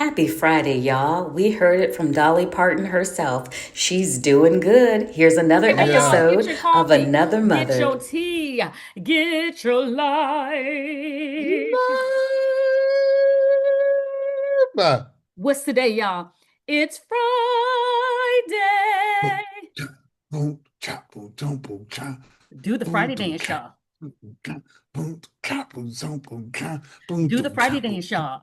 Happy Friday, y'all. We heard it from Dolly Parton herself. She's doing good. Here's another Hey y'all, Yeah. get episode your of coffee, Another get your Mother. tea, get your life. Neighbor. What's today, y'all? It's Friday. Boom, cha, boom, cha, boom, boom, boom, cha, Do the boom, Friday boom, dance, cha, y'all. boom, cha, boom, cha, boom, zoom, boom, cha, boom, Do the boom, cha, Friday boom, dance, y'all.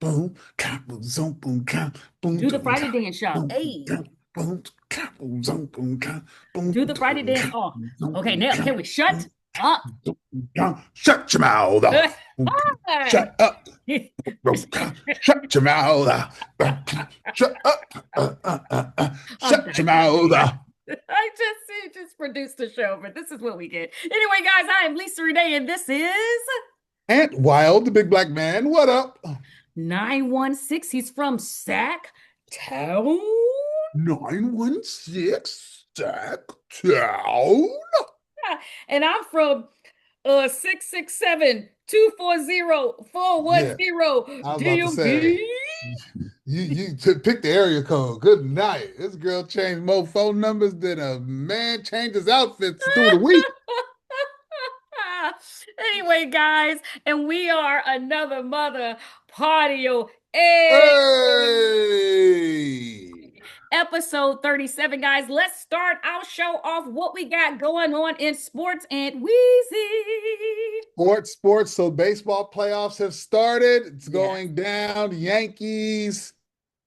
boom, cha, boom, zoom, boom, cha, boom, Do the boom, Friday cha, dance, y'all. boom, boom, cha, Hey, boom, cha, boom, zoom, boom, cha, boom, do the Friday boom, dance. cha, Oh, zoom, okay. boom, Now, cha, can we shut boom, up? zoom, cha. Shut your mouth. Shut up. Shut your mouth. Shut up. I'm Shut your done. I'm done. mouth. I just produced the show, but this is what we get. Anyway, guys, I am Lisa Renee, and this is Ant Wild, the big black man. What up? 916. He's from Sac Town. 916 Stack Town. And I'm from 667 240 four one Yeah, zero I was about to say, DMV. you pick the area code. Good night. This girl changed more phone numbers than a man changes outfits through the week. Anyway, guys, and we are another mother patio. Hey! Hey! Episode 37, guys. Let's start our show off what we got going on in sports and Wheezy. Sports. So baseball playoffs have started. It's Yes. going down. The Yankees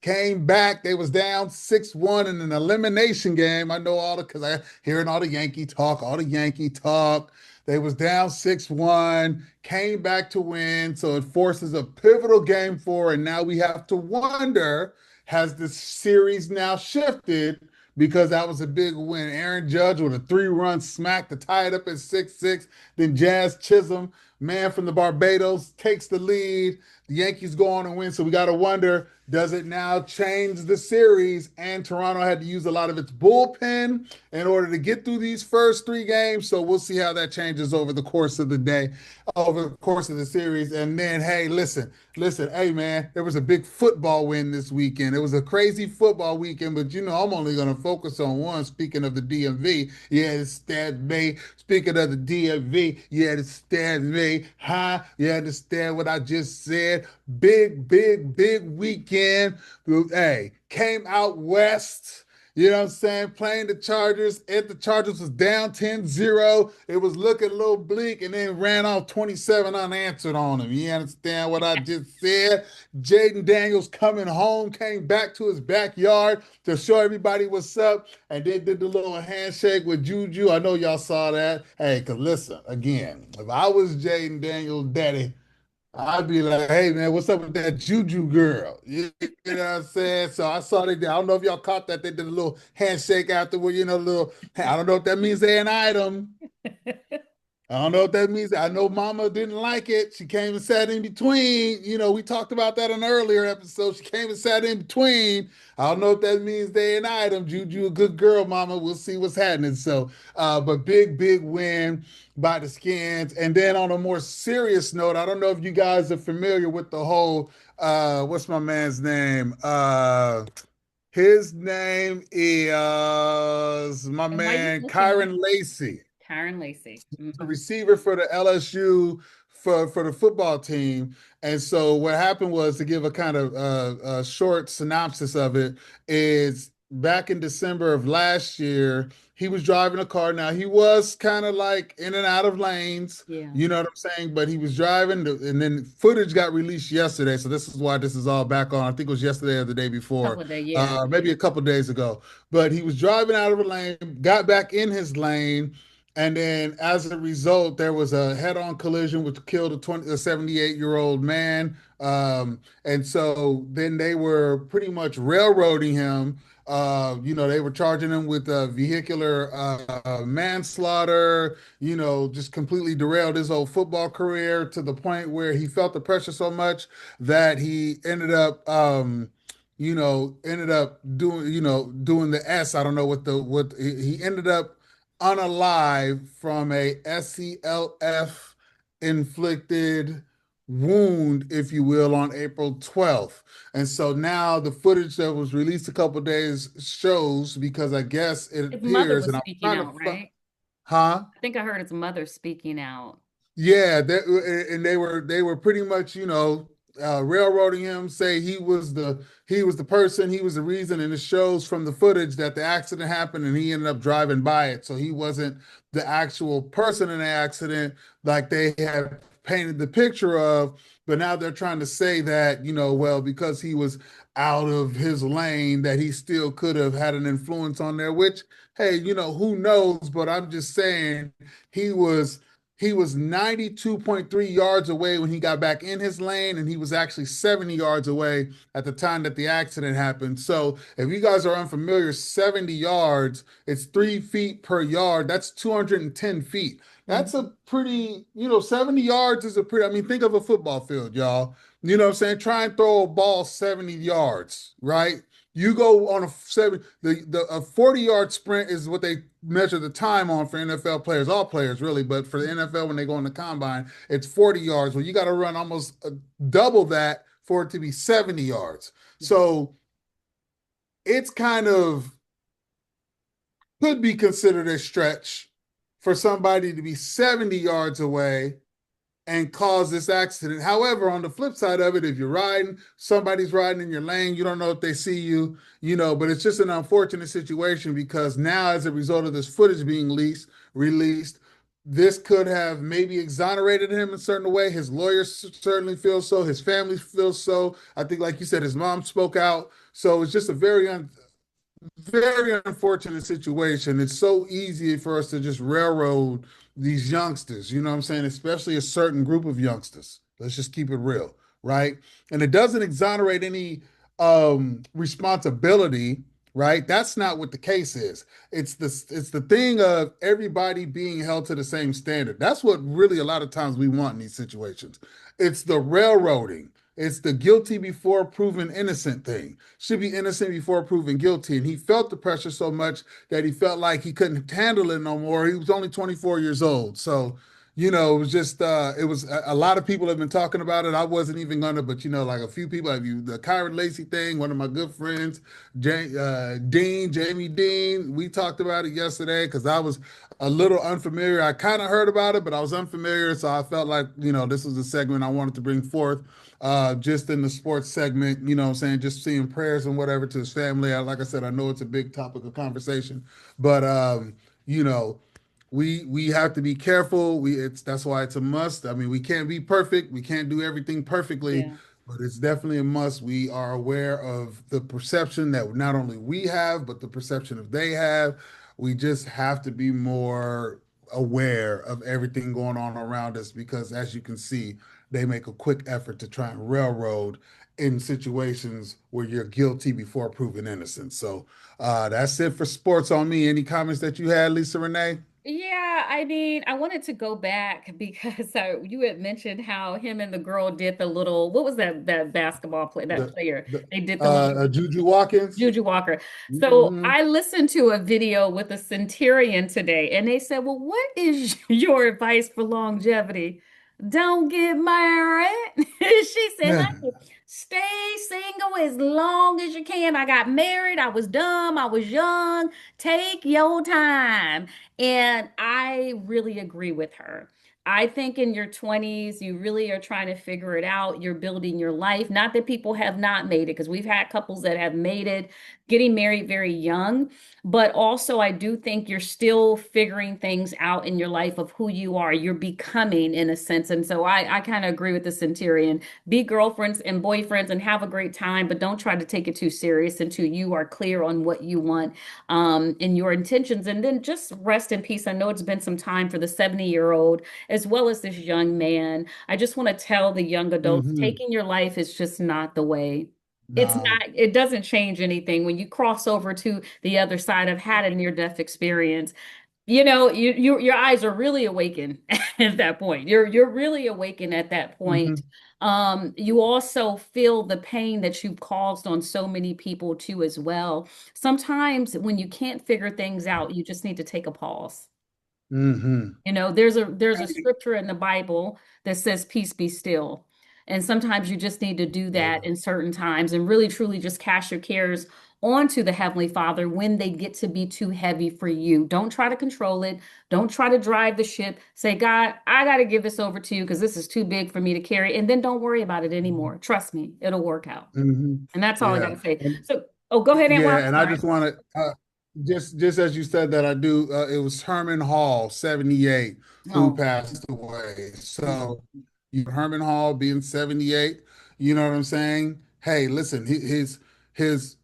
came back. They was down 6-1 in an elimination game. I know all the because I hearing all the Yankee talk, all the Yankee talk. They was down 6-1, came back to win. So it forces a pivotal game four. And now we have to wonder, has the series now shifted? Because that was a big win. Aaron Judge with a 3-run smack to tie it up at 6-6. Then Jazz Chisholm, man from the Barbados, takes the lead. The Yankees go on and win. So we got to wonder, does it now change the series? And Toronto had to use a lot of its bullpen in order to get through these first three games. So we'll see how that changes over the course of the day, over the course of the series. And then, hey, listen, hey, man, there was a big football win this weekend. It was a crazy football weekend, but I'm only going to focus on one. Speaking of the DMV, yeah, it's Stat me. Speaking of the DMV, yeah, it's Stat me. Huh? You understand what I just said? Big weekend. Hey, came out west. You know what I'm saying? Playing the Chargers. If the Chargers was down 10-0, it was looking a little bleak and then ran off 27 unanswered on him. You understand what I just said? Jaden Daniels coming home, came back to his backyard to show everybody what's up, and then did the little handshake with Juju. I know y'all saw that. Hey, because listen, again, if I was Jaden Daniels' daddy, I'd be like, hey man, what's up with that Juju girl? You know what I'm saying? So I saw they did. I don't know if y'all caught that. They did a little handshake afterward, little, I don't know if that means they're an item. I don't know what that means. I know Mama didn't like it. She came and sat in between. We talked about that in an earlier episode. She came and sat in between. I don't know if that means they an item. Juju, a good girl, Mama. We'll see what's happening. So, but big win by the Skins. And then on a more serious note, I don't know if you guys are familiar with the whole. What's my man's name? His name is my And why you man listening? Kyren Lacy, Kyren Lacy. the receiver for the LSU for the football team. And so what happened was, to give a kind of a short synopsis of it, is back in December of last year, he was driving a car. Now he was kind of like in and out of lanes, Yeah. you know what I'm saying? But he was driving, and then footage got released yesterday. So this is why this is all back on. I think it was yesterday or the day before, Couple of days. Yeah. maybe a couple days ago. But he was driving out of a lane, got back in his lane, and then as a result, there was a head-on collision which killed a 78-year-old man. And so then they were pretty much railroading him. They were charging him with vehicular manslaughter, just completely derailed his whole football career to the point where he felt the pressure so much that he ended up doing the S. I don't know what he ended up unalive from a SELF inflicted wound, if you will, on April 12th. And so now the footage that was released a couple days shows, because I guess it His mother appears, was and I'm speaking trying to, out, right? huh? I think I heard his mother speaking out. Yeah, and they were pretty much, railroading him, say he was the person, he was the reason, and it shows from the footage that the accident happened and he ended up driving by it. So he wasn't the actual person in the accident like they had painted the picture of, but now they're trying to say that, well, because he was out of his lane, that he still could have had an influence on there, which, hey, who knows? But I'm just saying he was he was 92.3 yards away when he got back in his lane, and he was actually 70 yards away at the time that the accident happened. So, if you guys are unfamiliar, 70 yards, it's 3 feet per yard. That's 210 feet. That's Mhm. a pretty, 70 yards is a pretty, I mean, think of a football field, y'all. You know what I'm saying? Try and throw a ball 70 yards, right? You go on a a 40-yard sprint is what they measure the time on for NFL players, all players really, but for the NFL when they go in the combine, it's 40 yards. Well, you got to run almost double that for it to be 70 yards. Yeah. So it's kind of could be considered a stretch for somebody to be 70 yards away and cause this accident. However, on the flip side of it, if you're riding, somebody's riding in your lane, you don't know if they see you, but it's just an unfortunate situation because now, as a result of this footage being released, this could have maybe exonerated him in a certain way. His lawyers certainly feel so. His family feels so. I think, like you said, his mom spoke out. So it's just a very unfortunate situation. It's so easy for us to just railroad these youngsters, you know what I'm saying? Especially a certain group of youngsters. Let's just keep it real, right? And it doesn't exonerate any responsibility, right? That's not what the case is. It's the thing of everybody being held to the same standard. That's what really a lot of times we want in these situations. It's the railroading. It's the guilty before proven innocent thing. Should be innocent before proven guilty. And he felt the pressure so much that he felt like he couldn't handle it no more. He was only 24 years old. So, it was just it was a lot of people have been talking about it. I wasn't even gonna, but like a few people, the Kyren Lacy thing, one of my good friends, Jamie Dean, we talked about it yesterday because I was a little unfamiliar. I kind of heard about it, but I was unfamiliar. So I felt like, this was a segment I wanted to bring forth just in the sports segment, what I'm saying, just seeing prayers and whatever to his family. Like I said, I know it's a big topic of conversation, but you know, we have to be careful. That's why it's a must. I mean, we can't be perfect. We can't do everything perfectly, Yeah. but it's definitely a must. We are aware of the perception that not only we have, but the perception of they have. We just have to be more aware of everything going on around us because, as you can see, they make a quick effort to try and railroad in situations where you're guilty before proven innocent. So that's it for sports on me. Any comments that you had, Lisa Renee? Yeah, I mean, I wanted to go back because you had mentioned how him and the girl did the little, what was that basketball play, that The, player? the They did the little Juju Watkins? Juju Walker. So Hmm. I listened to a video with a centurion today, and they said, well, what is your advice for longevity? Don't get married. She said, honey, stay single as long as you can. I got married. I was dumb. I was young. Take your time. And I really agree with her. I think in your 20s, you really are trying to figure it out. You're building your life. Not that people have not made it, because we've had couples that have made it getting married very young. But also, I do think you're still figuring things out in your life of who you are. You're becoming, in a sense. And so I kind of agree with the centurion. Be girlfriends and boyfriends and have a great time, but don't try to take it too serious until you are clear on what you want and your intentions. And then just rest in peace. I know it's been some time for the 70-year-old as well as this young man. I just want to tell the young adults Hmm. taking your life is just not the way. It's No. not, it doesn't change anything. When you cross over to the other side, I've had a near-death experience. Your eyes are really awakened at that point. You're really awakened at that point. Hmm. You also feel the pain that you've caused on so many people too as well. Sometimes when you can't figure things out, you just need to take a pause. Hmm. There's a scripture in the Bible that says, "Peace be still." And sometimes you just need to do that Yeah. in certain times and really truly just cast your cares onto the Heavenly Father when they get to be too heavy for you. Don't try to control it. Don't try to drive the ship. Say, God, I got to give this over to you because this is too big for me to carry. And then don't worry about it anymore. Trust me, it'll work out. Hmm. And that's all I got Yeah. to say. And So, oh, go ahead, Aunt Rob. yeah, and I Sorry. just want to just as you said that I do it was Herman Hall, 78, who Oh, passed away. mm, So Herman Hall being 78, you know what I'm saying? Hey, listen, his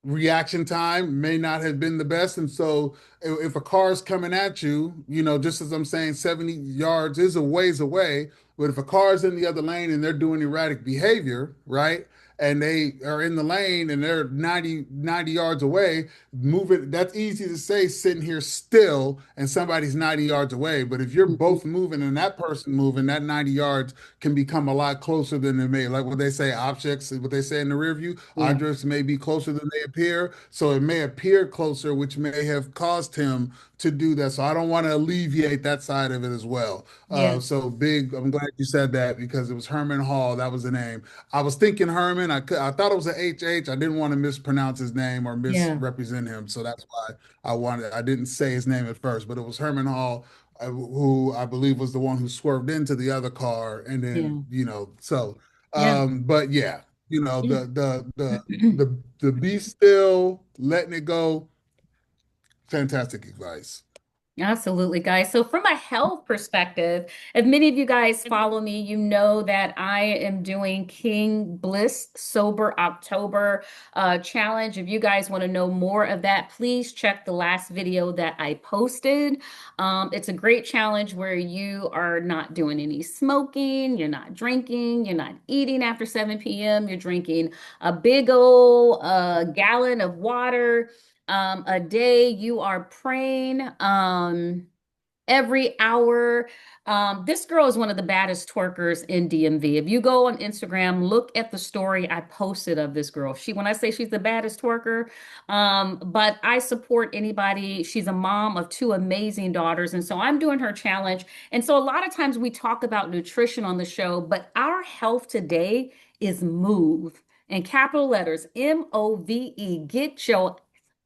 reaction time may not have been the best. And so if a car's coming at you, just as I'm saying, 70 yards is a ways away, but if a car's in the other lane and they're doing erratic behavior, right? And they are in the lane and they're 90 yards away, moving, that's easy to say sitting here still and somebody's 90 yards away. But if you're mhm. both moving and that person moving, that 90 yards can become a lot closer than they may. Like what they say, objects, what they say in the rear view, Yeah, objects may be closer than they appear. So it may appear closer, which may have caused him to do that. So I don't want to alleviate that side of it as well. yeah, So big, I'm glad you said that because it was Herman Hall. That was the name. I was thinking Herman. I thought it was a HH. I didn't want to mispronounce his name or yeah, misrepresent him. So that's why I didn't say his name at first, but it was Herman Hall, who I believe was the one who swerved into the other car. And then, yeah, yeah, but yeah, yeah. the be still, letting it go, fantastic advice. Absolutely, guys. So, from a health perspective, if many of you guys follow me, you know that I am doing King Bliss Sober October challenge. If you guys want to know more of that, please check the last video that I posted. It's a great challenge where you are not doing any smoking, you're not drinking, you're not eating after 7 p.m., you're drinking a big old gallon of water a day. You are praying every hour. This girl is one of the baddest twerkers in DMV. If you go on Instagram, look at the story I posted of this girl. When I say she's the baddest twerker, but I support anybody. She's a mom of two amazing daughters, and so I'm doing her challenge. And so a lot of times we talk about nutrition on the show, but our health today is move. In capital letters, MOVE. Get your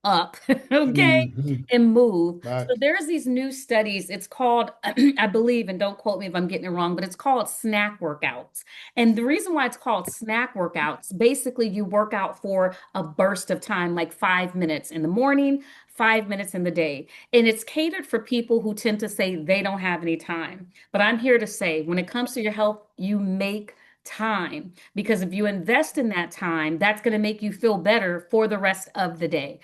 up, okay, Mhm. and move. So Right. there's these new studies. It's called, I believe, and don't quote me if I'm getting it wrong, but it's called snack workouts. And the reason why it's called snack workouts, basically you work out for a burst of time, like 5 minutes in the morning, 5 minutes in the day. And it's catered for people who tend to say they don't have any time. But I'm here to say, when it comes to your health, you make time because if you invest in that time, that's going to make you feel better for the rest of the day.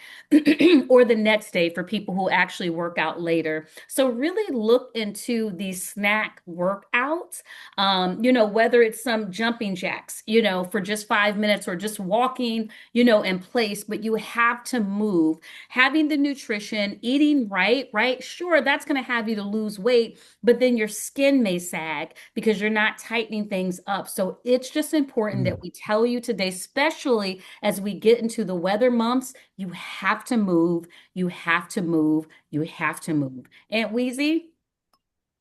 Or the next day for people who actually work out later. So really look into these snack workouts, whether it's some jumping jacks, for just 5 minutes or just walking, in place, but you have to move. Having the nutrition, eating right, right? Sure, that's going to have you to lose weight, but then your skin may sag because you're not tightening things up. So it's just important that Mm. we tell you today, especially as we get into the weather months, you have to move. You have to move. You have to move. Aunt Weezy?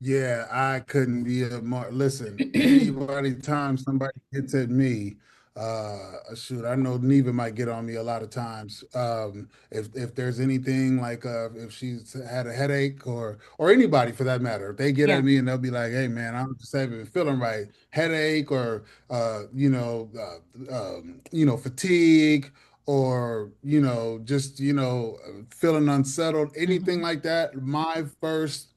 Yeah, I couldn't be a more. Listen, anybody time somebody gets at me, shoot, I know Neva might get on me a lot of times. If there's anything like if she's had a headache or anybody for that matter, if they get Yeah. at me and they'll be like, "Hey man, I'm just haven't been feeling right, headache or fatigue." Or just feeling unsettled, anything Mhm. like that. My first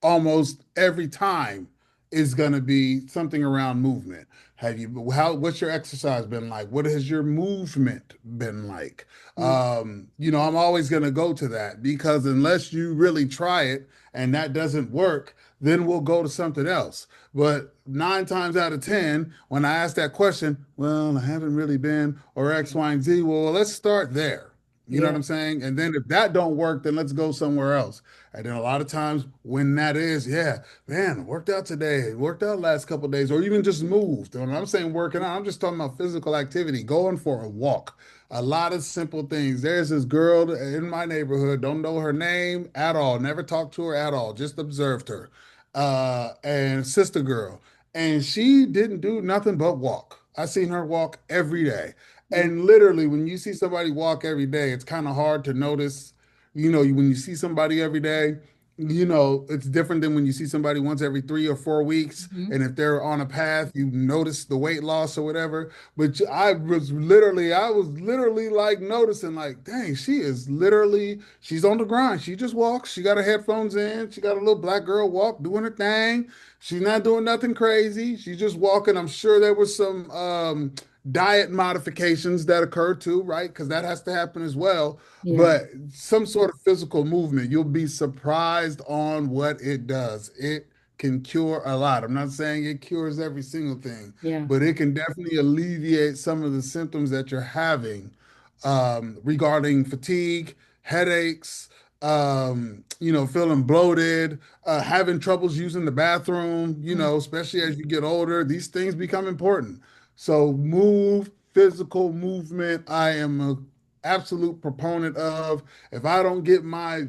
almost every time is going to be something around movement. What's your exercise been like? What has your movement been like? Mm. I'm always going to go to that because unless you really try it and that doesn't work, then we'll go to something else. But 9 times out of 10, when I ask that question, well, I haven't really been or X, Y, and Z. Well, let's start there. You know what Yeah. I'm saying? And then if that don't work, then let's go somewhere else. And then a lot of times when that is, yeah, man, worked out today, worked out last couple of days, or even just moved. When I'm saying working out, I'm just talking about physical activity, going for a walk. A lot of simple things. There's this girl in my neighborhood, don't know her name at all, never talked to her at all, just observed her. And sister girl. and she didn't do nothing but walk. I seen her walk every day. Yeah. And literally, when you see somebody walk every day, it's kind of hard to notice. When you see somebody every day, it's different than when you see somebody once every 3 or 4 weeks. Mhm. And if they're on a path, you notice the weight loss or whatever. But I was literally like noticing, like, dang, she's on the grind. She just walks. She got her headphones in. She got a little black girl walk doing her thing. She's not doing nothing crazy. She's just walking. I'm sure there was some diet modifications that occurred too, right? Because that has to happen as well. Yeah. But some sort of physical movement, you'll be surprised on what it does. It can cure a lot. I'm not saying it cures every single thing, Yeah. but it can definitely alleviate some of the symptoms that you're having regarding fatigue, headaches, feeling bloated, having troubles using the bathroom, Mm. especially as you get older, these things become important. So move, physical movement. I am a absolute proponent of. If I don't get my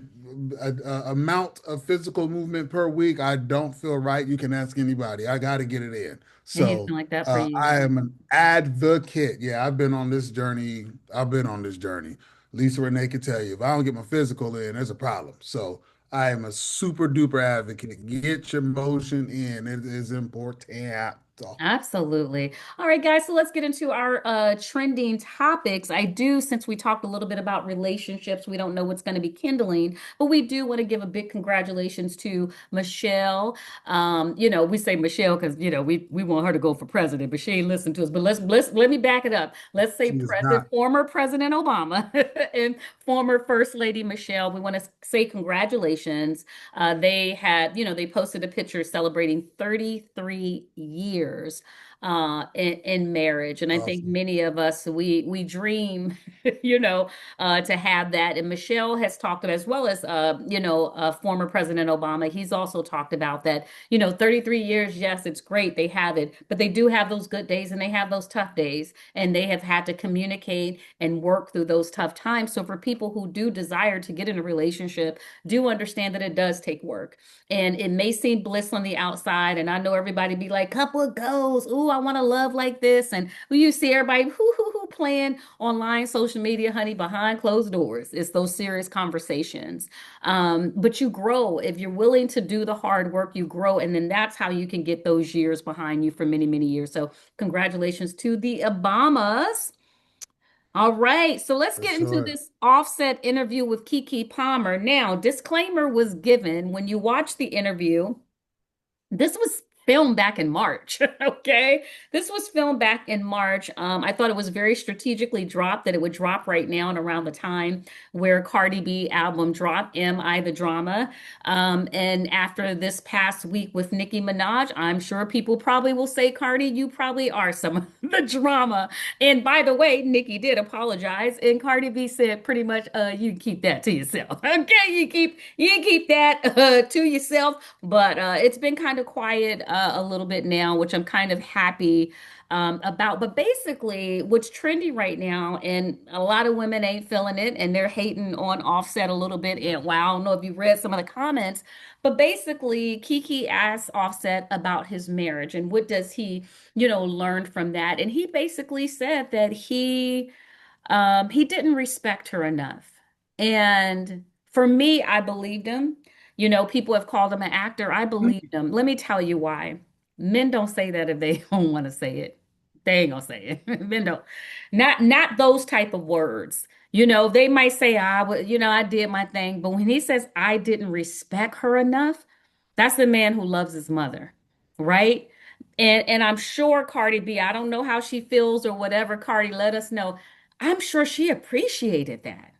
amount of physical movement per week, I don't feel right. You can ask anybody. I got to get it in. And he's So been like that for I years. am an advocate. Yeah, I've been on this journey. I've been on this journey. Lisa Renee can tell you if I don't get my physical in, there's a problem. So I am a super duper advocate. Get your motion in. It is important. Absolutely. All right, guys. So let's get into our trending topics. I do, since we talked a little bit about relationships, we don't know what's going to be kindling, but we do want to give a big congratulations to Michelle. We say Michelle because we want her to go for president, but she ain't listened to us. But let me back it up. Let's say She is not. former President Obama and former First Lady Michelle. We want to say congratulations. They posted a picture celebrating 33 years in marriage. And I think Awesome. many of us, we dream, to have that. And Michelle has talked about, as well as, former President Obama, he's also talked about that, 33 years, yes, it's great. They have it, but they do have those good days and they have those tough days. And they have had to communicate and work through those tough times. So for people who do desire to get in a relationship, do understand that it does take work. And it may seem bliss on the outside. And I know everybody be like, couple of goals. Ooh, I want to love like this. And you see everybody who playing online social media, honey, behind closed doors. It's those serious conversations. But you grow. If you're willing to do the hard work, you grow. And then that's how you can get those years behind you for many, many years. So congratulations to the Obamas. All right, so let's For get into sure. this offset interview with Keke Palmer. Now, disclaimer was given when you watch the interview. This was filmed back in March. Okay. This was filmed back in March. I thought it was very strategically dropped that it would drop right now and around the time where CardiB album dropped, Am I the Drama? And after this past week with Nicki Minaj, I'm sure people probably will say, Cardi, you probably are some of the drama. And by the way, Nicki did apologize, and Cardi B said pretty much, you can keep that to yourself. Okay, you keep that to yourself. But it's been kind of quiet a little bit now, which I'm kind of happy about. But basically, what's trendy right now, and a lot of women ain't feeling it, and they're hating on Offset a little bit. And wow, I don't know if you read some of the comments, but basically, Keke asked Offset about his marriage and what does he, learn from that. And he basically said that he didn't respect her enough. And for me, I believed him. People have called him an actor. I believed him. Let me tell you why. Men don't say that if they don't want to say it. They ain't gonna say it. Men don't. Not those type of words. They might say, I did my thing. But when he says, I didn't respect her enough, that's the man who loves his mother, right? And I'm sure Cardi B, I don't know how she feels or whatever, Cardi, let us know. I'm sure she appreciated that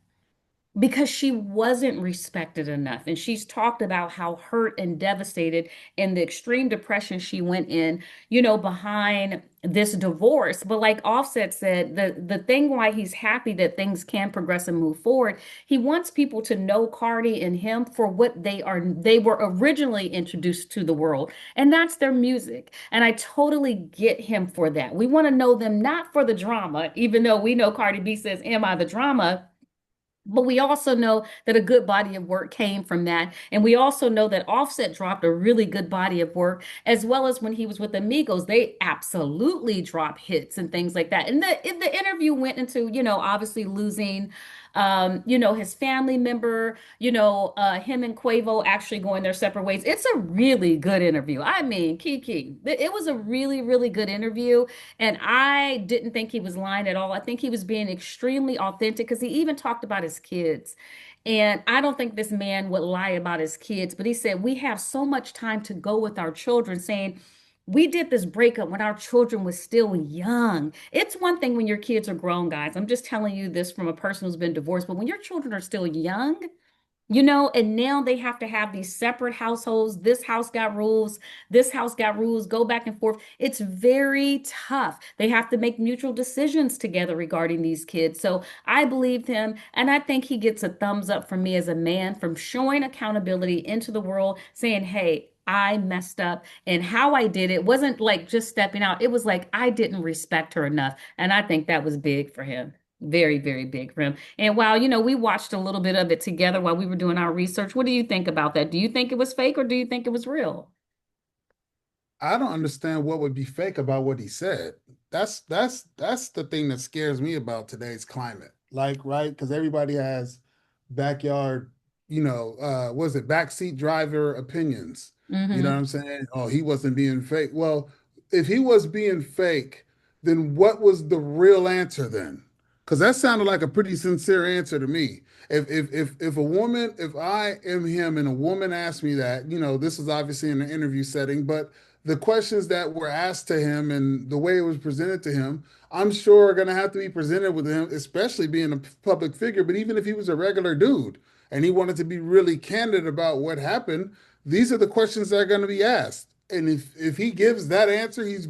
because she wasn't respected enough. And she's talked about how hurt and devastated and the extreme depression she went in, behind this divorce. But like Offset said, the thing why he's happy that things can progress and move forward, he wants people to know Cardi and him for what they were originally introduced to the world. And that's their music. And I totally get him for that. We want to know them not for the drama, even though we know Cardi B says, Am I the drama? But we also know that a good body of work came from that. And we also know that Offset dropped a really good body of work, as well as when he was with Amigos, they absolutely drop hits and things like that. And the interview went into, obviously losing, his family member, him and Quavo actually going their separate ways. It's a really good interview. I mean, Keke, it was a really, really good interview. And I didn't think he was lying at all. I think he was being extremely authentic because he even talked about his kids. And I don't think this man would lie about his kids, but he said, we have so much time to go with our children, saying, we did this breakup when our children was still young. It's one thing when your kids are grown, guys. I'm just telling you this from a person who's been divorced, but when your children are still young, and now they have to have these separate households. This house got rules. This house got rules. Go back and forth. It's very tough. They have to make mutual decisions together regarding these kids. So I believed him. And I think he gets a thumbs up from me as a man from showing accountability into the world, saying, hey, I messed up and how I did it wasn't like just stepping out. It was like I didn't respect her enough. And I think that was big for him. Very, very big for him. And while, we watched a little bit of it together while we were doing our research, what do you think about that? Do you think it was fake or do you think it was real? I don't understand what would be fake about what he said. That's the thing that scares me about today's climate. Like, right? Because everybody has backyard, was it backseat driver opinions? You know what Mm-hmm. I'm saying? Oh, he wasn't being fake. Well, if he was being fake, then what was the real answer then? Because that sounded like a pretty sincere answer to me. If I am him and a woman asks me that, this is obviously in an interview setting, but the questions that were asked to him and the way it was presented to him, I'm sure are going to have to be presented with him, especially being a public figure. But even if he was a regular dude and he wanted to be really candid about what happened, these are the questions that are going to be asked. And if he gives that answer, he's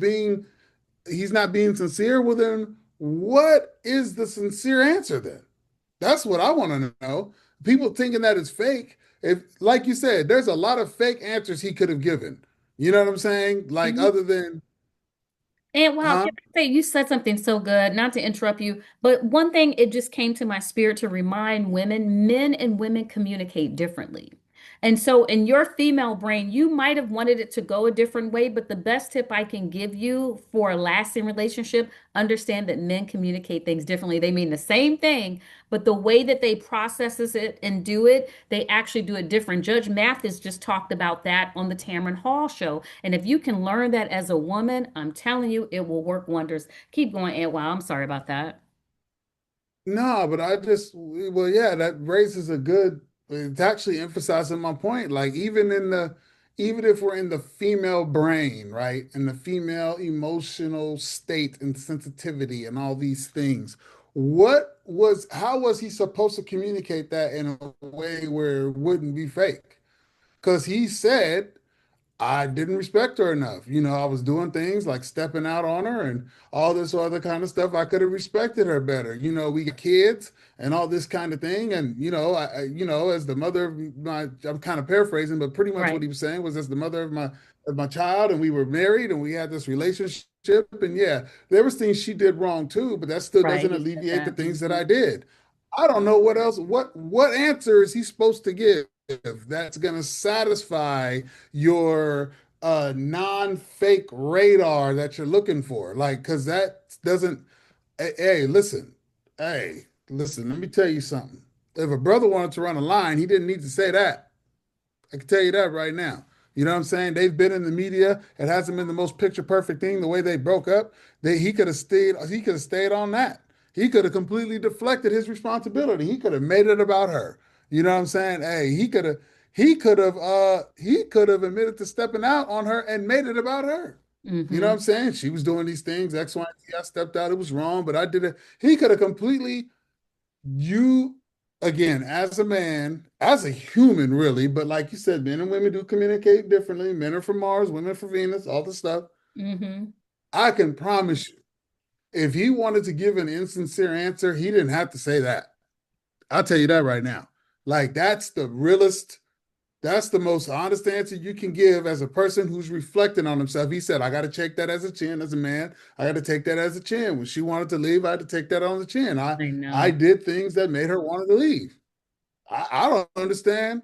not being sincere with him. What is the sincere answer then? That's what I want to know. People thinking that it's fake. If, like you said, there's a lot of fake answers he could have given. You know what I'm saying? Like Mm-hmm. other than, And wow, huh? can I say you said something so good, not to interrupt you, but one thing it just came to my spirit to remind women, men and women communicate differently. And so in your female brain, you might have wanted it to go a different way, but the best tip I can give you for a lasting relationship, understand that men communicate things differently. They mean the same thing, but the way that they processes it and do it, they actually do it different. Judge Mathis just talked about that on the Tamron Hall show. And if you can learn that as a woman, I'm telling you, it will work wonders. Keep going, Ed. Wow, I'm sorry about that. No, but well, yeah, that raises a good, it's actually emphasizing my point. Like even if we're in the female brain, right, and the female emotional state and sensitivity and all these things, how was he supposed to communicate that in a way where it wouldn't be fake? Because he said I didn't respect her enough. I was doing things like stepping out on her and all this other kind of stuff. I could have respected her better. We got kids and all this kind of thing. And as the mother of I'm kind of paraphrasing, but pretty much what Right, he was saying was as the mother of my child, and we were married and we had this relationship. And yeah, there was things she did wrong too, but that still right. doesn't He said alleviate the that. things that Mhm. I did. I don't know what else. What answer is he supposed to give that's going to satisfy your non-fake radar that you're looking for? Like, because that doesn't. Hey, listen. Let me tell you something. If a brother wanted to run a line, he didn't need to say that. I can tell you that right now. You know what I'm saying? They've been in the media. It hasn't been the most picture perfect thing. The way they broke up, he could have stayed. He could have stayed on that. He could have completely deflected his responsibility. He could have made it about her. You know what I'm saying? Hey, he could have admitted to stepping out on her and made it about her. You know what Hmm. I'm saying? She was doing these things, X, Y, and Z. I stepped out. It was wrong, but I did it. He could have completely you again as a man, as a human, really, but like you said, men and women do communicate differently. Men are from Mars, women from Venus, all the stuff. Hmm. I can promise you, if he wanted to give an insincere answer, he didn't have to say that. I'll tell you that right now. Like that's the realest. That's the most honest answer you can give as a person who's reflecting on himself. He said, I got to take that as a chin as a man. I got to take that as a chin. When she wanted to leave, I had to take that on the chin. I I know. did things that made her want to leave. I don't understand.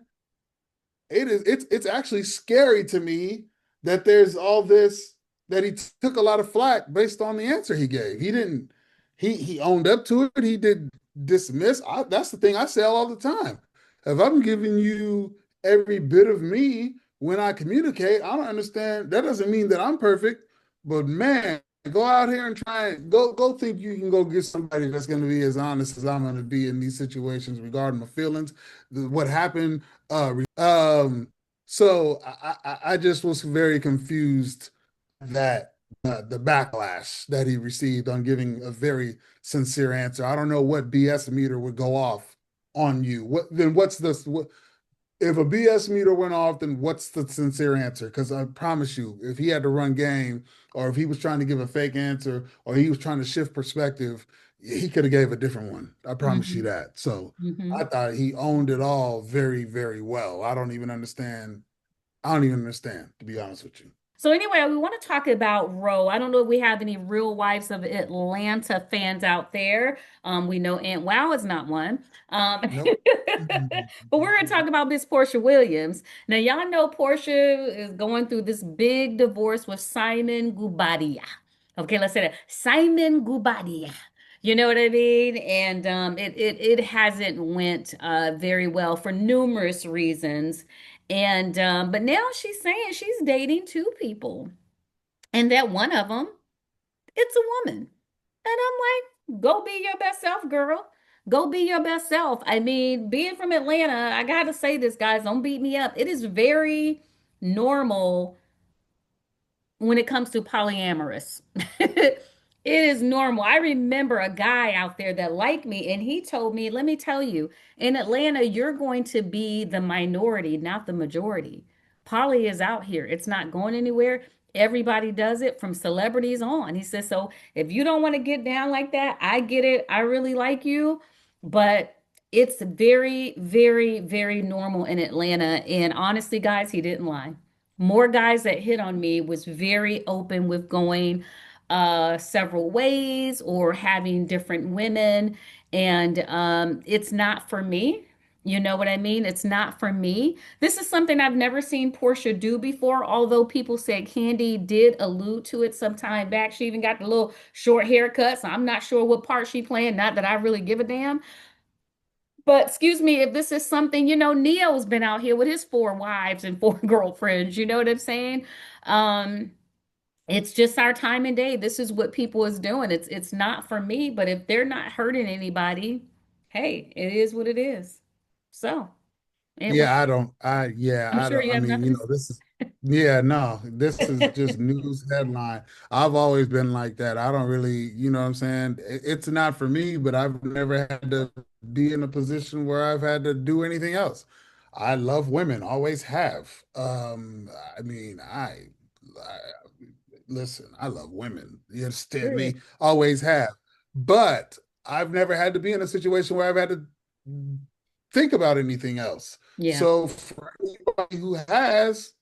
It's actually scary to me that there's all this that he took a lot of flack based on the answer he gave. He didn't he owned up to it. He did dismiss. That's the thing I say all the time. If I'm giving you every bit of me when I communicate, I don't understand. That doesn't mean that I'm perfect, but man, go out here and try and go think you can go get somebody that's going to be as honest as I'm going to be in these situations regarding my feelings, what happened. So I just was very confused that the backlash that he received on giving a very sincere answer. I don't know what BS meter would go off on you. What's this? If a BS meter went off, then what's the sincere answer? Because I promise you, if he had to run game, or if he was trying to give a fake answer, or he was trying to shift perspective, he could have gave a different one. I promise you Hmm. that. So I Hmm. thought he owned it all very, very well. I don't even understand. I don't even understand, to be honest with you. So anyway, we want to talk about RHOA. I don't know if we have any Real Wives of Atlanta fans out there. We know Aunt Wow is not one. Nope. But we're going to talk about Miss Porsha Williams. Now, y'all know Porsha is going through this big divorce with Simon Gubadia. Okay, let's say that. Simon Gubadia. You know what I mean? And it hasn't went very well for numerous reasons. And but now she's saying she's dating two people, and that one of them, it's a woman. And I'm like, go be your best self, girl. Go be your best self. I mean, being from Atlanta, I gotta say this, guys, don't beat me up. It is very normal when it comes to polyamorous. It is normal. I remember a guy out there that liked me, and he told me, let me tell you, in Atlanta, you're going to be the minority, not the majority. Poly is out here. It's not going anywhere. Everybody does it from celebrities on. He says, so if you don't want to get down like that, I get it. I really like you, but it's very, very, very normal in Atlanta. And honestly, guys, he didn't lie. More guys that hit on me was very open with going several ways or having different women. And it's not for me. You know what I mean? It's not for me. This is something I've never seen Portia do before, although people said Candy did allude to it some time back. She even got the little short haircut, so I'm not sure what part she playing. Not that I really give a damn. But excuse me, if this is something, Neo's been out here with his four wives and four girlfriends. You know what I'm saying? Um, it's just our time and day. This is what people is doing. It's not for me, but if they're not hurting anybody, hey, it is what it is. So, anyway, Yeah, I don't. I'm I sure don't. you I have mean, nothing to this is. Yeah, no, this is just news headline. I've always been like that. I don't really, what I'm saying. It's not for me, but I've never had to be in a position where I've had to do anything else. I love women, always have. I mean, I listen. I love women. You understand say. me? Always have. But I've never had to be in a situation where I've had to think about anything else. Yeah, So for anybody who has,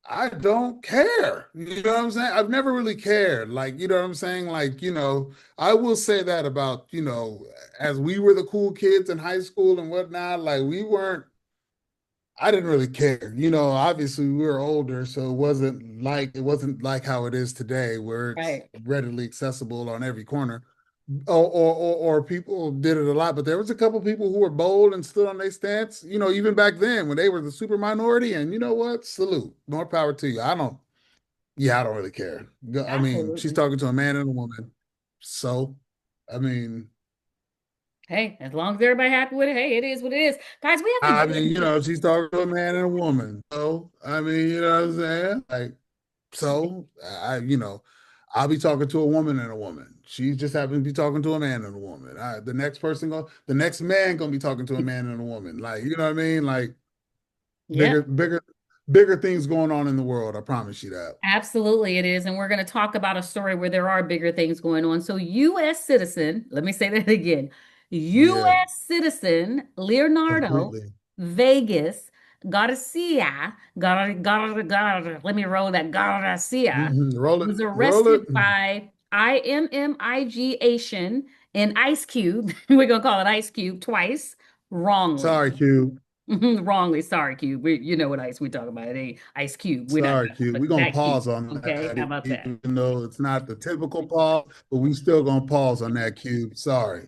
I don't care. You know what I'm saying? I've never really cared. Like, you know what I'm saying? Like, I will say that about, as we were the cool kids in high school and whatnot, like I didn't really care. Obviously we were older, so it wasn't like how it is today where it's right. readily accessible on every corner. Or people did it a lot, but there was a couple people who were bold and stood on their stance, even back then when they were the super minority. And you know what? Salute. More power to you. I don't really care. I mean, she's Absolutely. talking to a man and a woman. So, I mean, Hey, as long as everybody happy with it, hey, it is what it is. Guys, we have to get into she's talking to a man and a woman. So, I mean, you know what I'm saying? Like, so I'll be talking to a woman and a woman. She just happens to be talking to a man and a woman. The next man gonna be talking to a man and a woman. Like, you know what I mean? Like Yep. bigger, bigger, bigger things going on in the world. I promise you that. Absolutely, it is. And we're going to talk about a story where there are bigger things going on. So, U.S. citizen, let me say that again. Yeah, U.S. citizen Leonardo completely. Vegas Garcia, let me roll that, Garcia, Roll it, was roll it. arrested by IMMIG Asian and Ice Cube. We're gonna call it Ice Cube twice, wrongly. Sorry, Q. Wrongly, sorry, Cube. You know what ice we talking about. It ain't Ice Cube. We're not Sorry, talking Q. about We're gonna that Cube. pause on Okay, how that, about that? even though it's not the typical pause, but we still gonna pause on that, Q. Sorry.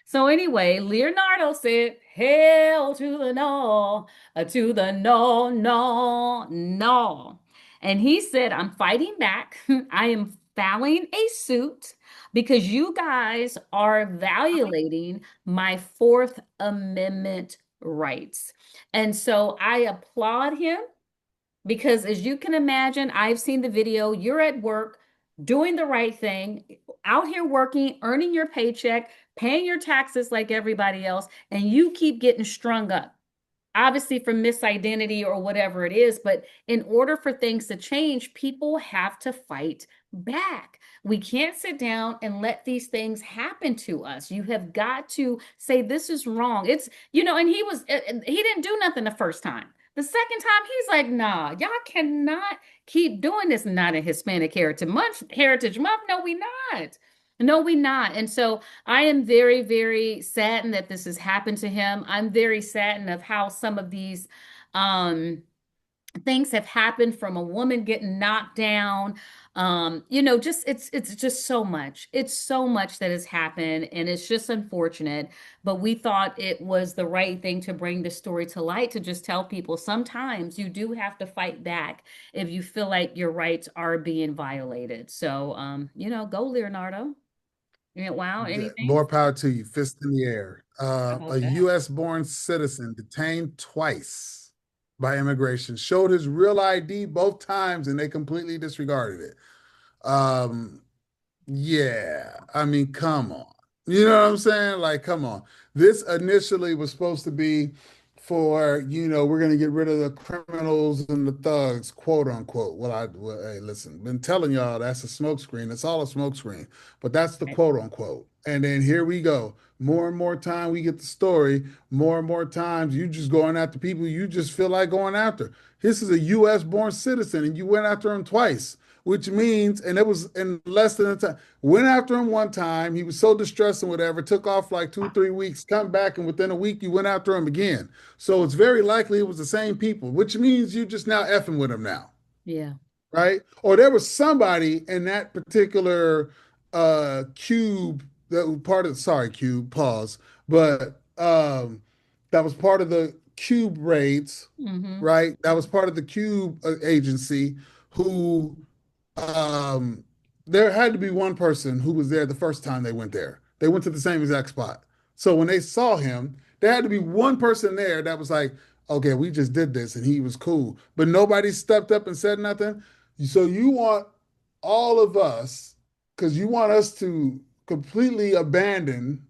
So anyway, Leonardo said, "Hell to the no, to the no, no, no." And he said, "I'm fighting back. I am filing a suit because you guys are violating my Fourth Amendment rights." And so I applaud him because, as you can imagine, I've seen the video. You're at work doing the right thing, out here working, earning your paycheck, paying your taxes like everybody else, and you keep getting strung up, obviously from misidentity or whatever it is. But in order for things to change, people have to fight back. We can't sit down and let these things happen to us. You have got to say, this is wrong. And he didn't do nothing the first time. The second time, he's like, nah, y'all cannot keep doing this. Not a Hispanic Heritage Month. No, we not. No, we not. And so I am very, very saddened that this has happened to him. I'm very saddened of how some of these um, things have happened, from a woman getting knocked down. Just it's just so much. It's so much that has happened, and it's just unfortunate. But we thought it was the right thing to bring this story to light, to just tell people sometimes you do have to fight back if you feel like your rights are being violated. So, go Leonardo. Yeah, wow, anything? More power to you. Fist in the air. How A about that? U.S. born citizen detained twice by immigration showed his real ID both times and they completely disregarded it. Um, Yeah, I mean, come on. You know what I'm saying? Like, come on. This initially was supposed to be for, we're going to get rid of the criminals and the thugs, quote unquote. Hey, listen, been telling y'all that's a smokescreen. It's all a smokescreen, but that's the Right. quote unquote. And then here we go. More and more time we get the story, more and more times you just going after people you just feel like going after. This is a U.S. born citizen and you went after him twice, which means, and it was in less than a time, went after him one time. He was so distressed and whatever, took off like 2, 3 weeks, come back, and within a week, you went after him again. So it's very likely it was the same people, which means you just now effing with him now, Yeah. right? Or there was somebody in that particular cube that was part of, sorry, cube, pause, but that was part of the cube raids, Mm-hmm. right? That was part of the cube agency who um, there had to be one person who was there the first time they went there. They went to the same exact spot. So when they saw him, there had to be one person there that was like, okay, we just did this and he was cool. But nobody stepped up and said nothing. So you want all of us, because you want us to completely abandon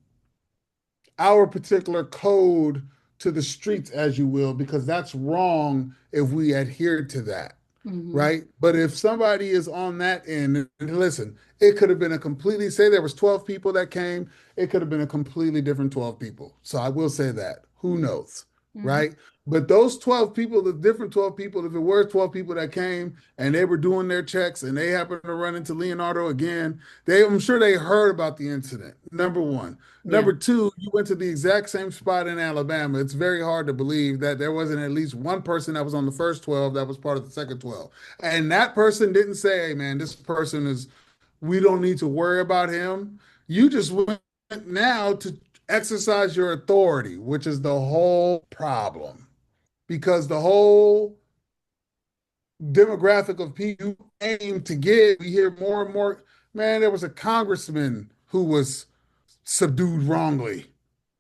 our particular code to the streets, as you will, because that's wrong if we adhere to that, Mm-hmm. right? But if somebody is on that end, and listen, it could have been a completely, say there was 12 people that came, it could have been a completely different 12 people. So I will say that. Who knows, Mm-hmm. right? But those 12 people, the different 12 people, if it were 12 people that came and they were doing their checks and they happened to run into Leonardo again, I'm sure they heard about the incident. Number one. Yeah. Number two, you went to the exact same spot in Alabama. It's very hard to believe that there wasn't at least one person that was on the first 12 that was part of the second 12. And that person didn't say, hey, man, this person is, we don't need to worry about him. You just went now to exercise your authority, which is the whole problem. Because the whole demographic of people you aim to get, we hear more and more. Man, there was a congressman who was subdued wrongly.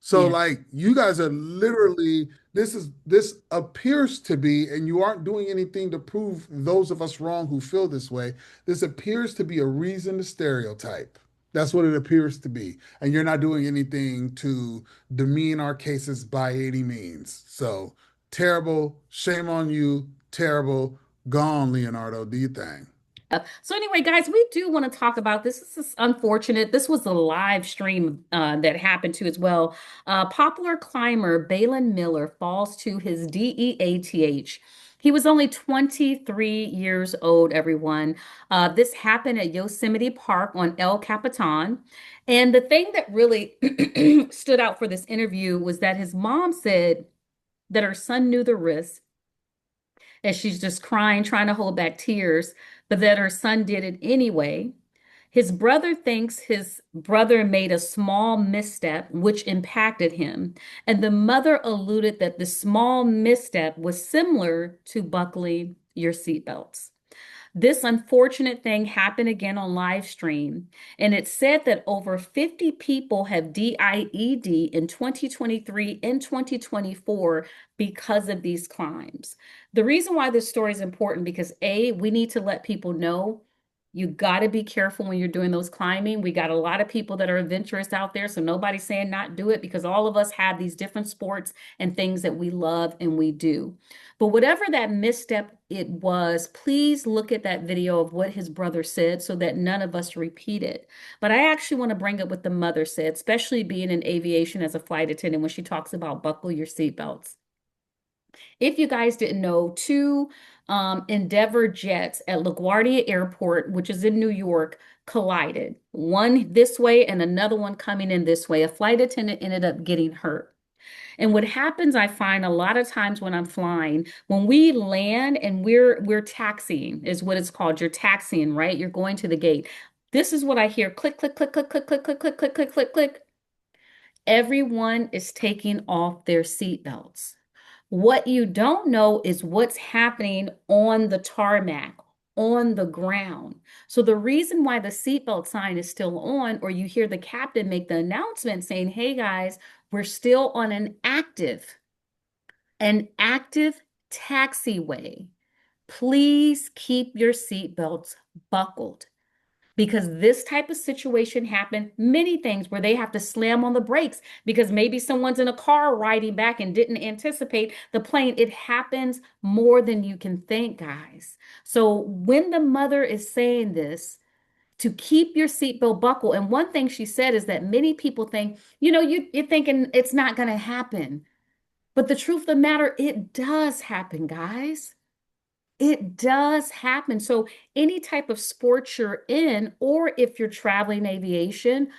So Yeah. like you guys are literally this appears to be, and you aren't doing anything to prove those of us wrong who feel this way. This appears to be a reason to stereotype. That's what it appears to be. And you're not doing anything to demean our cases by any means. So terrible, shame on you, terrible, gone, Leonardo, do you thing. So anyway, guys, we do want to talk about this. This is unfortunate. This was a live stream that happened to as well. Popular climber Balin Miller falls to his DEATH. He was only 23 years old, everyone. This happened at Yosemite Park on El Capitan. And the thing that really stood out for this interview was that his mom said that her son knew the risk, and she's just crying, trying to hold back tears, but that her son did it anyway. His brother thinks his brother made a small misstep, which impacted him. And the mother alluded that the small misstep was similar to buckling your seatbelts. This unfortunate thing happened again on live stream, and it said that over 50 people have DIED in 2023 and 2024 because of these crimes. The reason why this story is important because A, we need to let people know you got to be careful when you're doing those climbing. We got a lot of people that are adventurous out there, so nobody's saying not do it because all of us have these different sports and things that we love and we do. But whatever that misstep it was, please look at that video of what his brother said so that none of us repeat it. But I actually want to bring up what the mother said, especially being in aviation as a flight attendant when she talks about buckle your seatbelts. If you guys didn't know, two Endeavor jets at LaGuardia Airport, which is in New York, collided. One this way and another one coming in this way. A flight attendant ended up getting hurt. And what happens, I find a lot of times when I'm flying, when we land and we're taxiing, is what it's called. You're taxiing, right? You're going to the gate. This is what I hear: click, click, click, click, click, click, click, click, click, click, click, click. Everyone is taking off their seatbelts. What you don't know is what's happening on the tarmac, on the ground. So the reason why the seatbelt sign is still on, or you hear the captain make the announcement saying, hey guys, we're still on an active taxiway. Please keep your seatbelts buckled because this type of situation happened many things where they have to slam on the brakes because maybe someone's in a car riding back and didn't anticipate the plane. It happens more than you can think, guys. So when the mother is saying this, to keep your seatbelt buckle, and one thing she said is that many people think, you're thinking it's not going to happen. But the truth of the matter, it does happen, guys. It does happen. So, any type of sport you're in, or if you're traveling aviation,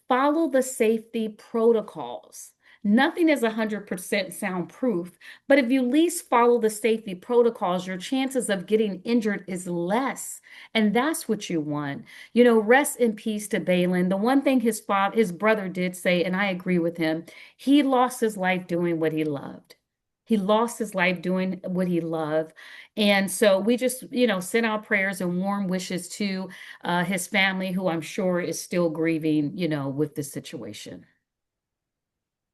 follow the safety protocols. Nothing is 100% soundproof, but if you at least follow the safety protocols, your chances of getting injured is less. And that's what you want. Rest in peace to Balin. The one thing his brother did say, and I agree with him, he lost his life doing what he loved. He lost his life doing what he loved. And so we just, send our prayers and warm wishes to his family, who I'm sure is still grieving, with this situation.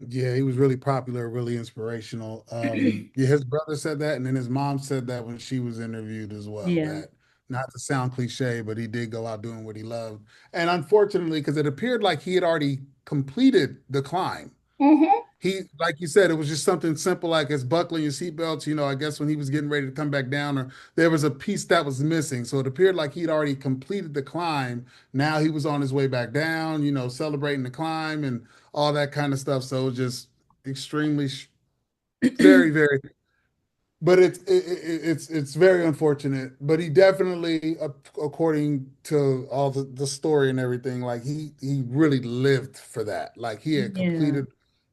Yeah, he was really popular, really inspirational. Yeah, his brother said that, and then his mom said that when she was interviewed as well. Yeah. That not to sound cliche, but he did go out doing what he loved. And unfortunately, because it appeared like he had already completed the climb. Hmm. He, like you said, it was just something simple like his buckling your seatbelts. I guess when he was getting ready to come back down, or there was a piece that was missing. So it appeared like he'd already completed the climb. Now he was on his way back down, celebrating the climb and all that kind of stuff. So it was just extremely, very, very, but it's very unfortunate. But he definitely, according to all the story and everything, like he really lived for that. Like Yeah.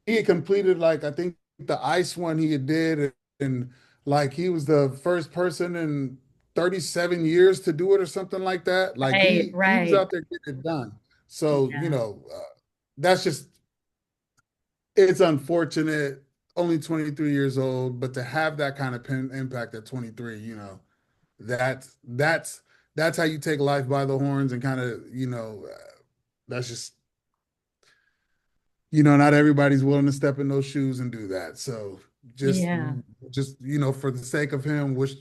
he had completed like I think the ice one he had did, and like he was the first person in 37 years to do it or something like that. Like Right, he was right. out there getting it done. So Yeah. that's just it's unfortunate. Only 23 years old, but to have that kind of impact at 23, that's that's that's how you take life by the horns and kind of, that's just, not everybody's willing to step in those shoes and do that. So just Yeah. just, for the sake of him, wish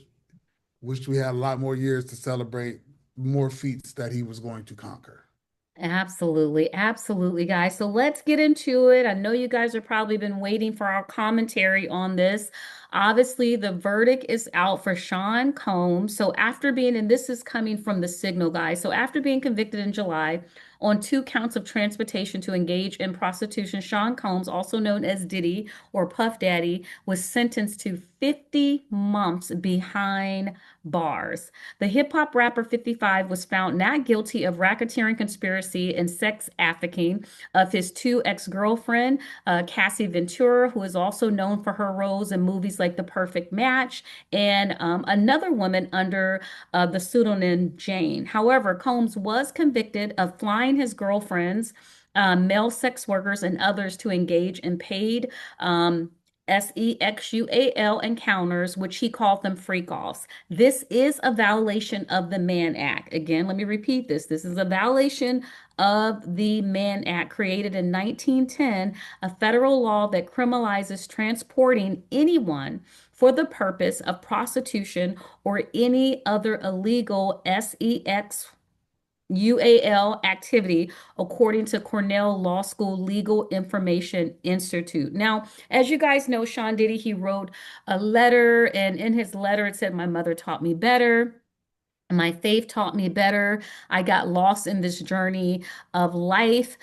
we had a lot more years to celebrate more feats that he was going to conquer. Absolutely, absolutely, guys. So let's get into it. I know you guys have probably been waiting for our commentary on this. Obviously, the verdict is out for Sean Combs. So after being, and this is coming from the Signal, guys. So after being convicted in July on 2 counts of transportation to engage in prostitution, Sean Combs, also known as Diddy or Puff Daddy, was sentenced to 50 months behind bars. The hip hop rapper 55 was found not guilty of racketeering conspiracy and sex trafficking of his two ex-girlfriend, Cassie Ventura, who is also known for her roles in movies like The Perfect Match, and another woman under the pseudonym Jane. However, Combs was convicted of flying his girlfriends, male sex workers, and others to engage in paid sexual encounters, which he called them freak offs. This is a violation of the Mann Act. Again, let me repeat this. This is a violation of the Mann Act created in 1910, a federal law that criminalizes transporting anyone for the purpose of prostitution or any other illegal UAL activity, according to Cornell Law School Legal Information Institute. Now, as you guys know, Sean Diddy, he wrote a letter, and in his letter, it said, "My mother taught me better. My faith taught me better. I got lost in this journey of life."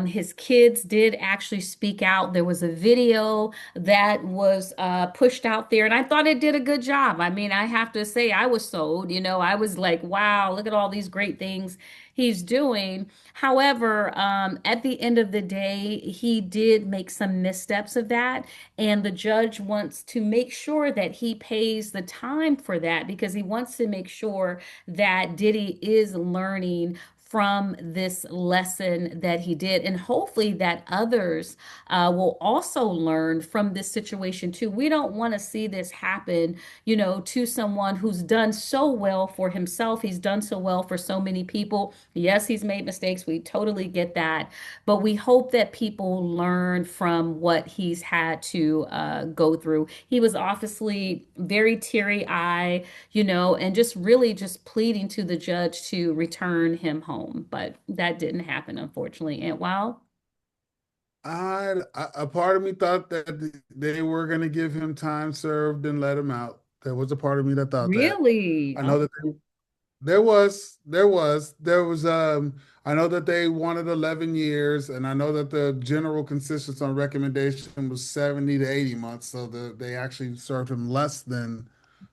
His kids did actually speak out. There was a video that was pushed out there, and I thought it did a good job. I mean, I have to say, I was sold. I was like, wow, look at all these great things he's doing. However, at the end of the day, he did make some missteps of that. And the judge wants to make sure that he pays the time for that because he wants to make sure that Diddy is learning from this lesson that he did. And hopefully that others will also learn from this situation too. We don't want to see this happen, to someone who's done so well for himself. He's done so well for so many people. Yes, he's made mistakes. We totally get that. But we hope that people learn from what he's had to go through. He was obviously very teary-eyed, and just really just pleading to the judge to return him home. But that didn't happen, unfortunately. And wow, A part of me thought that they were going to give him time served and let him out. There was a part of me that thought that. really? I Oh, know that there was I know that they wanted 11 years, and I know that the general consensus on recommendation was 70 to 80 months, so they actually served him less than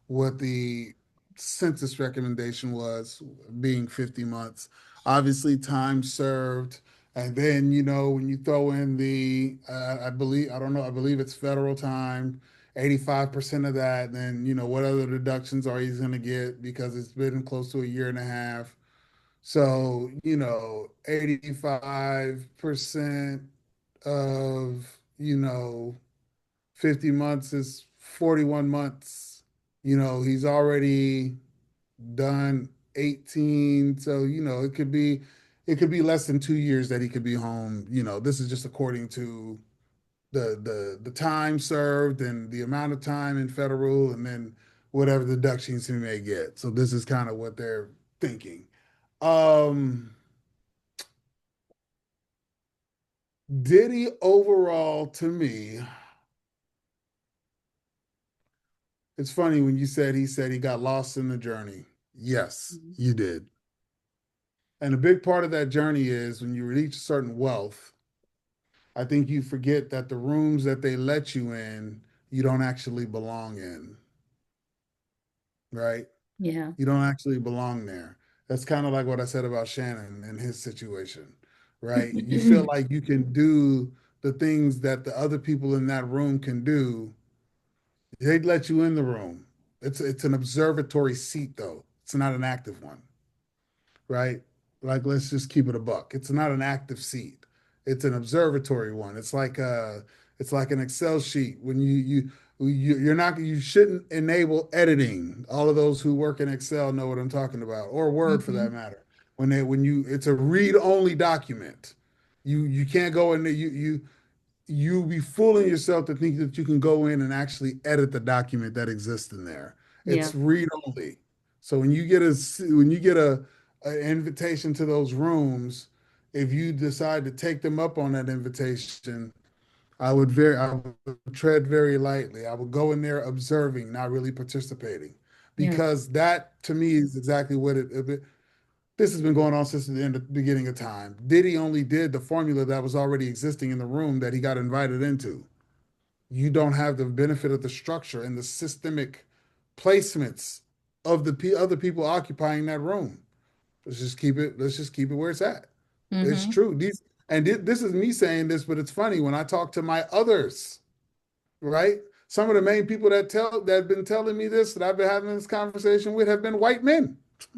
what the census recommendation was, being 50 months. Obviously, time served. And then, when you throw in I don't know, I believe it's federal time, 85% of that, then, what other deductions are he's going to get because it's been close to a year and a half. So, 85% of, 50 months is 41 months. He's already done 18. So, it could be less than 2 years that he could be home. This is just according to the time served and the amount of time in federal and then whatever deductions he may get. So this is kind of what they're thinking. Um, Diddy overall to me, it's funny when he said he got lost in the journey. Yes, you did. And a big part of that journey is when you reach certain wealth, I think you forget that the rooms that they let you in, you don't actually belong in, right? yeah. You don't actually belong there. That's kind of like what I said about Shannon and his situation, right? You feel like you can do the things that the other people in that room can do. They'd let you in the room. It's an observatory seat though. It's not an active one, right? Like let's just keep it a buck. It's not an active seat. It's an observatory one. It's like an Excel sheet. When you're not you shouldn't enable editing. All of those who work in Excel know what I'm talking about, or Word for that Mhm. matter. When you it's a read-only document. You can't go in there. You be fooling yourself to think that you can go in and actually edit the document that exists in there. Yeah. It's read only. So when you get an invitation to those rooms, if you decide to take them up on that invitation, I would tread very lightly. I would go in there observing, not really participating, Yeah. because that to me is exactly what this has been going on since the beginning of time. Diddy only did the formula that was already existing in the room that he got invited into. You don't have the benefit of the structure and the systemic placements of the other people occupying that room. Let's just keep it where it's at. It's Mm-hmm. true. This is me saying this, but it's funny when I talk to my others, right? Some of the main people that have been telling me this, that I've been having this conversation with, have been white men.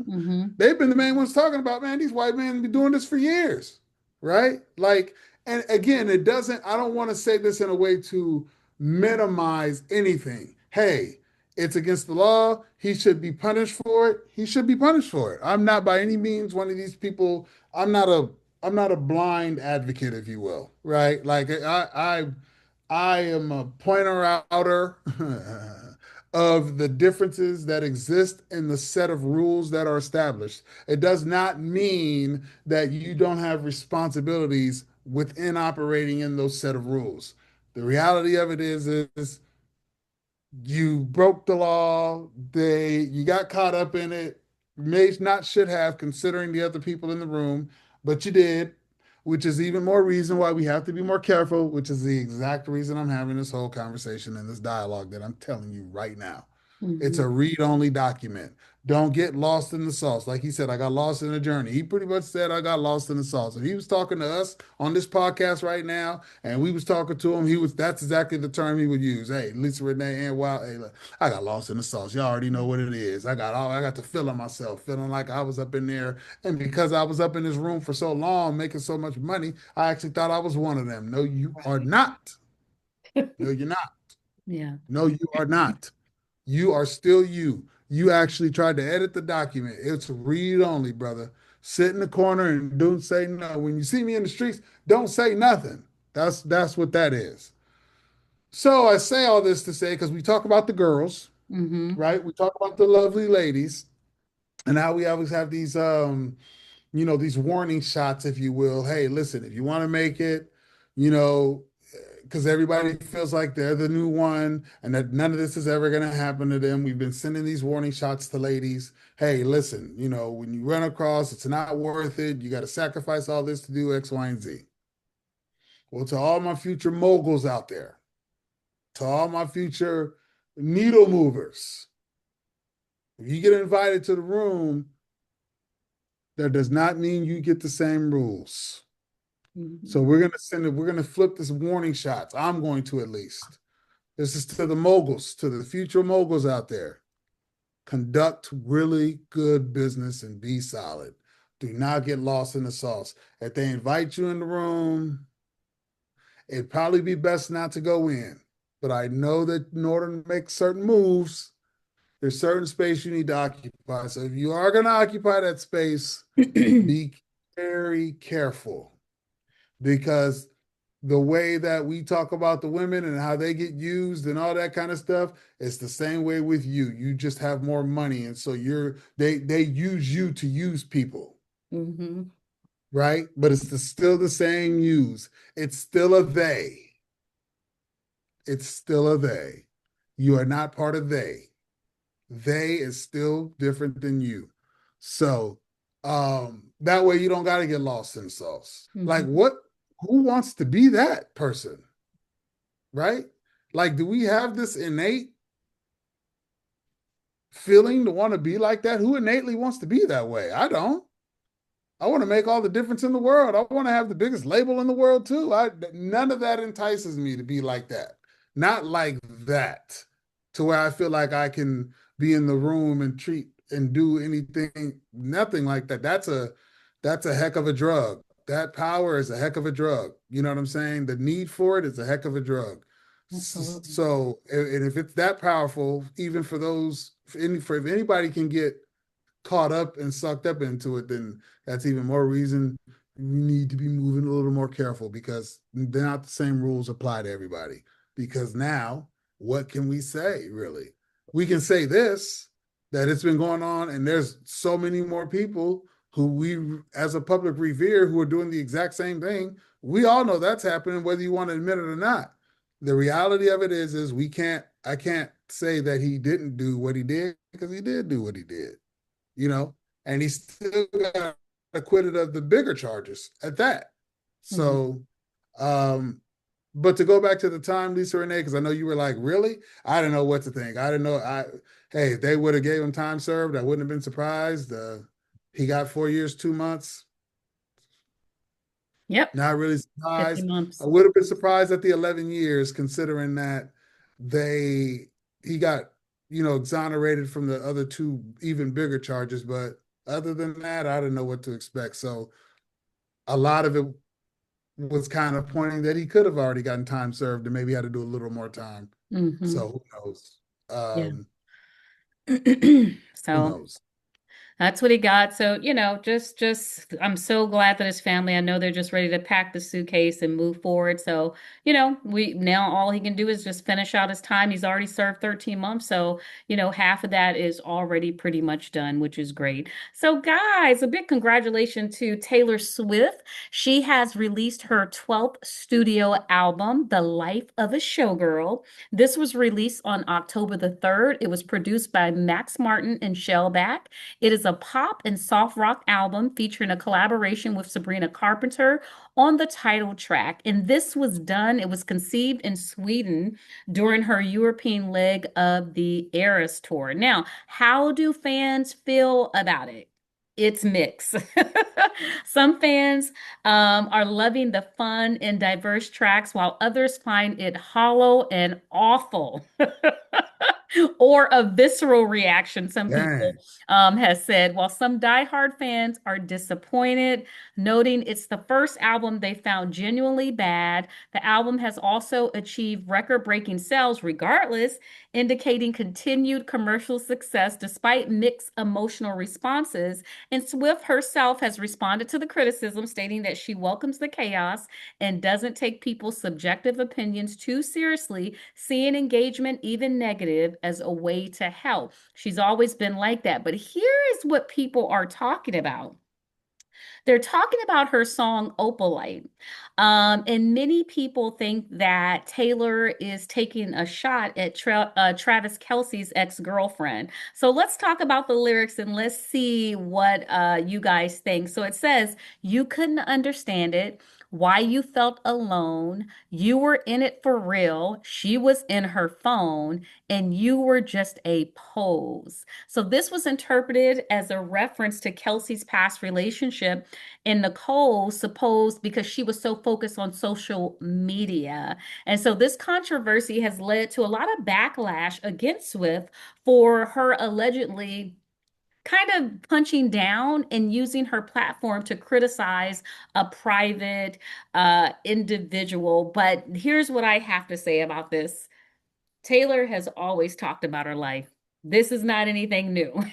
Mm-hmm. They've been the main ones talking about, man, these white men been doing this for years, right? Like, and again, I don't want to say this in a way to minimize anything. Hey, it's against the law. He should be punished for it. He should be punished for it. I'm not by any means one of these people. I'm not a I'm not a blind advocate, if you will, right? Like I am a pointer outer of the differences that exist in the set of rules that are established. It does not mean that you don't have responsibilities within operating in those set of rules. The reality of it is you broke the law, you got caught up in it, may not should have considering the other people in the room, but you did, which is even more reason why we have to be more careful, which is the exact reason I'm having this whole conversation and this dialogue that I'm telling you right now. It's Mm-hmm. a read-only document. Don't get lost in the sauce. Like he said, I got lost in the journey. He pretty much said I got lost in the sauce. If he was talking to us on this podcast right now, and we was talking to him, that's exactly the term he would use. Hey, Lisa Renee and Wild, hey, look, I got lost in the sauce. Y'all already know what it is. I got to feeling myself, feeling like I was up in there. And because I was up in this room for so long, making so much money, I actually thought I was one of them. No, you are Right. not. No, you're not. Yeah. No, you are not. You are still you. You actually tried to edit the document. It's read only, brother. Sit in the corner and don't say no. When you see me in the streets, don't say nothing. That's what that is. So I say all this to say because we talk about the girls, Mm-hmm. right? We talk about the lovely ladies and how we always have these these warning shots, if you will. Hey, listen, if you want to make it, you know, because everybody feels like they're the new one and that none of this is ever going to happen to them. We've been sending these warning shots to ladies. Hey, listen, when you run across, it's not worth it. You got to sacrifice all this to do X, Y, and Z. Well, to all my future moguls out there, to all my future needle movers, if you get invited to the room, that does not mean you get the same rules. Mm-hmm. So we're gonna flip this warning shots. I'm going to at least. This is to the moguls, to the future moguls out there. Conduct really good business and be solid. Do not get lost in the sauce. If they invite you in the room, it'd probably be best not to go in. But I know that in order to make certain moves, there's certain space you need to occupy. So if you are going to occupy that space, be very careful because the way that we talk about the women and how they get used and all that kind of stuff, it's the same way with you. You just have more money, and so they use you to use people, Mm-hmm. right? But still the same use. It's still a they. It's still a they. You are not part of they. They is still different than you. So that way you don't got to get lost in the sauce. Like Mm-hmm. what? Who wants to be that person? Right? Like, do we have this innate feeling to want to be like that? Who innately wants to be that way? I don't. I want to make all the difference in the world. I want to have the biggest label in the world too. None of that entices me to be like that. Not like that, to where I feel like I can be in the room and treat and do anything. Nothing like that. That's a heck of a drug. That power is a heck of a drug. You know what I'm saying? The need for it is a heck of a drug. Absolutely. So, and if it's that powerful, even for those, if anybody can get caught up and sucked up into it, then that's even more reason we need to be moving a little more careful because they're not the same rules apply to everybody. Because now, what can we say really? We can say this that it's been going on, and there's so many more people who we as a public revere, who are doing the exact same thing. We all know that's happening, whether you want to admit it or not. The reality of it is I can't say that he didn't do what he did, because he did do what he did, you know, and he still got acquitted of the bigger charges at that. Mhm. So, um, but to go back to the time, Lisa Renee, because I know you were like, really? I didn't know what to think. I didn't know. Hey, if they would have gave him time served, I wouldn't have been surprised. He got 4 years, 2 months. Yep. Not really 50 surprised. I months. would have been surprised at the 11 years, considering that they he got, exonerated from the other two even bigger charges. But other than that, I didn't know what to expect. So a lot of it was kind of pointing that he could have already gotten time served and maybe had to do a little more time. Hmm. So who knows? Yeah. Who So knows? that's what he got. So, I'm so glad that his family, I know they're just ready to pack the suitcase and move forward. So, we now all he can do is just finish out his time. He's already served 13 months. So, half of that is already pretty much done, which is great. So, guys, a big congratulations to Taylor Swift. She has released her 12th studio album, The Life of a Showgirl. This was released on October the 3rd. It was produced by Max Martin and Shellback. It is a pop and soft rock album featuring a collaboration with Sabrina Carpenter on the title track. And this was done, it was conceived in Sweden during her European leg of the Eras tour. Now, how do fans feel about it? It's mixed. Some fans are loving the fun and diverse tracks, while others find it hollow and awful. Or a visceral reaction, some people Dang. has said, while some diehard fans are disappointed, noting it's the first album they found genuinely bad. The album has also achieved record-breaking sales regardless, indicating continued commercial success despite mixed emotional responses. And Swift herself has responded to the criticism, stating that she welcomes the chaos and doesn't take people's subjective opinions too seriously, seeing engagement, even negative, as a way to help. She's always been like that. But here is what people are talking about. They're talking about her song Opalite. And many people think that Taylor is taking a shot at Travis Kelce's ex-girlfriend. So let's talk about the lyrics and let's see what you guys think. So it says, you couldn't understand it, why you felt alone. You were in it for real. She was in her phone, and you were just a pose. So this was interpreted as a reference to Kelsey's past relationship, and Nicole supposed because she was so focused on social media. And so this controversy has led to a lot of backlash against Swift for her allegedly kind of punching down and using her platform to criticize a private individual. But here's what I have to say about this. Taylor has always talked about her life. This is not anything new.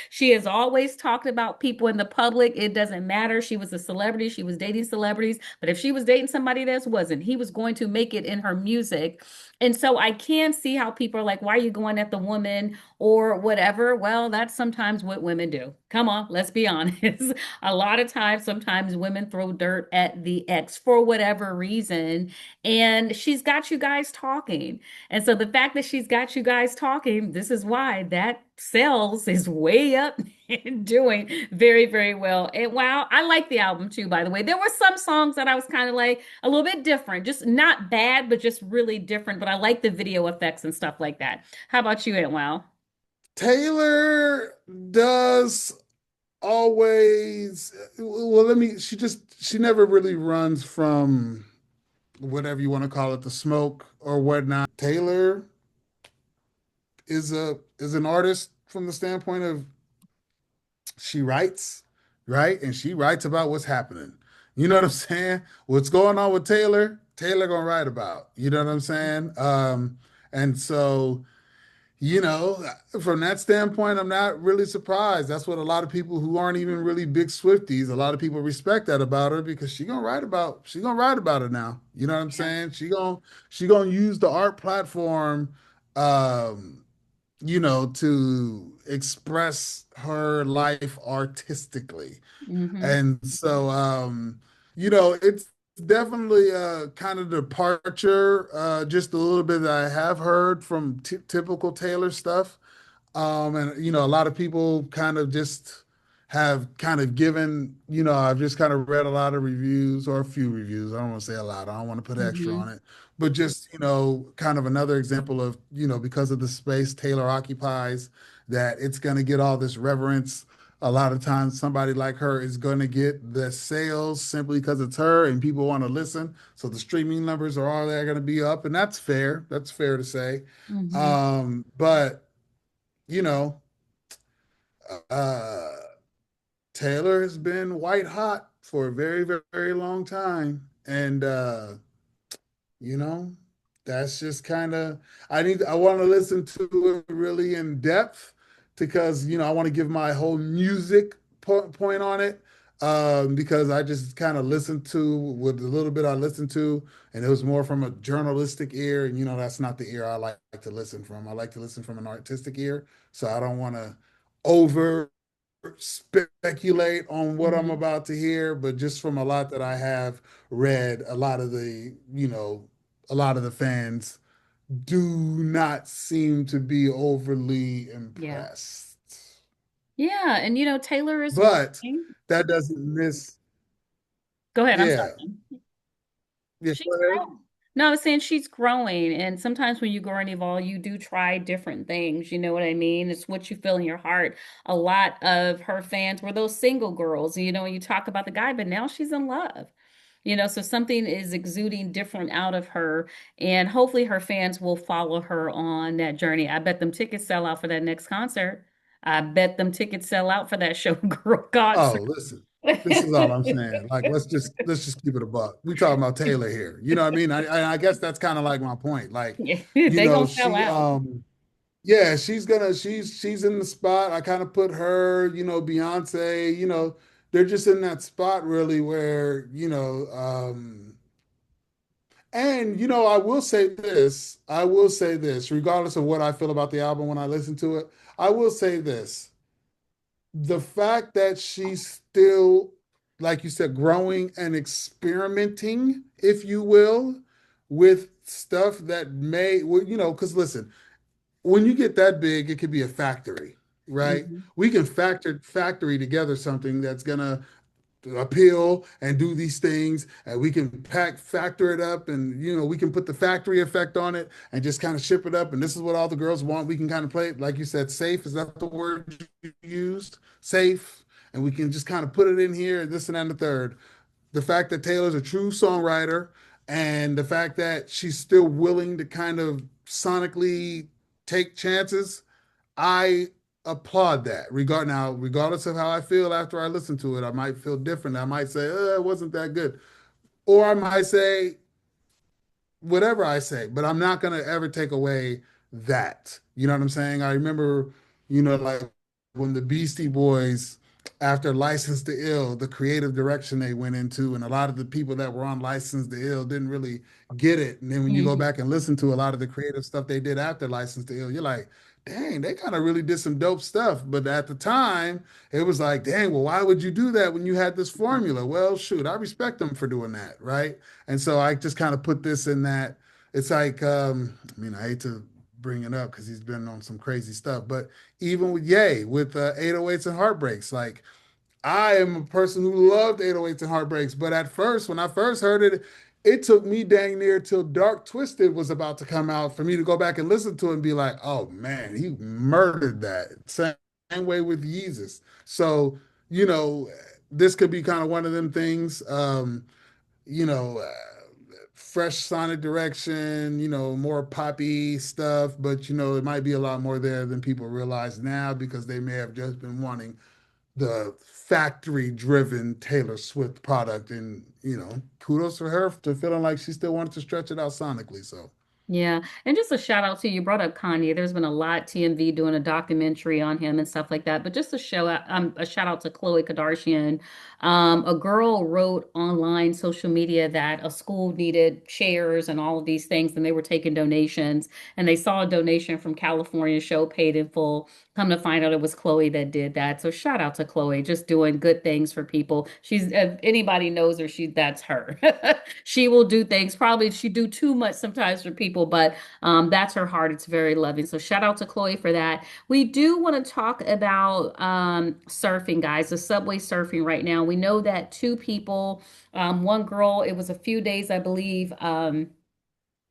She has always talked about people in the public. It doesn't matter. She was a celebrity. She was dating celebrities. But if she was dating somebody that wasn't, he was going to make it in her music. And so I can see how people are like, why are you going at the woman or whatever? Well, that's sometimes what women do. Come on, let's be honest. A lot of times, sometimes women throw dirt at the ex for whatever reason. And she's got you guys talking. And so the fact that she's got you guys talking, this is why that sales is way up and doing very, very well. And wow, I like the album too, by the way. There were some songs that I was kind of like a little bit different, just not bad, but just really different. But I like the video effects and stuff like that. How about you, Aunt Wow? Taylor does always, well, she never really runs from whatever you want to call it, the smoke or whatnot. Taylor is an artist from the standpoint of she writes, right? And she writes about what's happening. You know what I'm saying? What's going on with Taylor, Taylor gonna write about. You know what I'm saying? And so, you know, from that standpoint, I'm not really surprised. That's what a lot of people who aren't even really big Swifties, a lot of people respect that about her, because she gonna write about it now. You know what I'm Yeah. saying? She gonna use the art platform, um, to express her life artistically. Mm-hmm. And so, it's definitely kind of departure, just a little bit that I have heard from typical Taylor stuff. And a lot of people kind of just have kind of given, I've just kind of read a lot of reviews or a few reviews. I don't want to say a lot. I don't want to put extra Mm-hmm. on it, but just, kind of another example of, because of the space Taylor occupies, that it's going to get all this reverence. A lot of times somebody like her is going to get the sales simply because it's her and people want to listen. So the streaming numbers are all they're going to be up, and that's fair. That's fair to say. Mm-hmm. But you know, uh, Taylor has been white hot for a very, very, very long time. And, you know, that's just kind of, I want to listen to it really in depth because, I want to give my whole music point on it. Because I just kind of listened to with the little bit I listened to, and it was more from a journalistic ear. And, that's not the ear I like to listen from. I like to listen from an artistic ear. So I don't want to over speculate on what I'm Mm-hmm. about to hear, but just from a lot that I have read, a lot of the fans do not seem to be overly Yeah. impressed. Yeah. And Taylor is But growing. that doesn't miss, Go ahead. I'm yeah, sorry. yeah, She's go ahead. growing. No, I was saying she's growing. And sometimes when you grow and evolve, you do try different things. You know what I mean? It's what you feel in your heart. A lot of her fans were those single girls, when you talk about the guy, but now she's in love. So something is exuding different out of her, and hopefully her fans will follow her on that journey. I bet them tickets sell out for that next concert. I bet them tickets sell out for that showgirl concert. Oh, listen, this is all I'm saying. Like, let's just keep it a buck. We talking about Taylor here. You know what I mean? I guess that's kind of like my point. Like, They gonna sell she out. yeah, she's in the spot. I kind of put her, Beyonce, they're just in that spot really where, and I will say this, regardless of what I feel about the album when I listen to it, I will say this. The fact that she's still, like you said, growing and experimenting, if you will, with stuff that may, well, because listen, when you get that big, it could be a factory, right? Mhm. We can factory together something that's gonna appeal and do these things, and we can factor it up, and we can put the factory effect on it and just kind of ship it up. And this is what all the girls want. We can kind of play it, like you said, safe. Is that the word you used? Safe. And we can just kind of put it in here, this and that and the third. The fact that Taylor's a true songwriter, and the fact that she's still willing to kind of sonically take chances, I applaud that. Regardless of how I feel after I listen to it, I might feel different. I might say, it wasn't that good. Or I might say, whatever I say, but I'm not going to ever take away that. You know what I'm saying? I remember, like when the Beastie Boys, after License to Ill, the creative direction they went into, and a lot of the people that were on License to Ill didn't really get it. And then when you go Mhm. back and listen to a lot of the creative stuff they did after License to Ill, you're like, dang, they kind of really did some dope stuff. But at the time, it was like, dang, well, why would you do that when you had this formula? Well, shoot, I respect them for doing that, right? And so I just kind of put this in that. It's like, I hate to bring it up because he's been on some crazy stuff, but even with Ye, with 808s and Heartbreaks, like I am a person who loved 808s and Heartbreaks, but at first, when I first heard it, it took me dang near till Dark Twisted was about to come out for me to go back and listen to it and be like, oh man, he murdered that. Same way with Yeezus. So, you know, this could be kind of one of them things. You know, fresh sonic direction, more poppy stuff, but it might be a lot more there than people realize now because they may have just been wanting the factory driven Taylor Swift product. And, kudos for her to feeling like she still wanted to stretch it out sonically. So, Yeah, and just a shout out to you. You brought up Kanye. There's been a lot TMV doing a documentary on him and stuff like that. But just a shout out to Khloe Kardashian. A girl wrote online social media that a school needed chairs and all of these things, and they were taking donations. And they saw a donation from California Show paid in full. Come to find out, it was Khloe that did that. So shout out to Khloe, just doing good things for people. She's if anybody knows her, that's her. She will do things. Probably she do too much sometimes for people, but that's her heart. It's very loving. So shout out to Chloe for that. We do want to talk about surfing, guys. The subway surfing right now. We know that two people, one girl, it was a few days, I believe.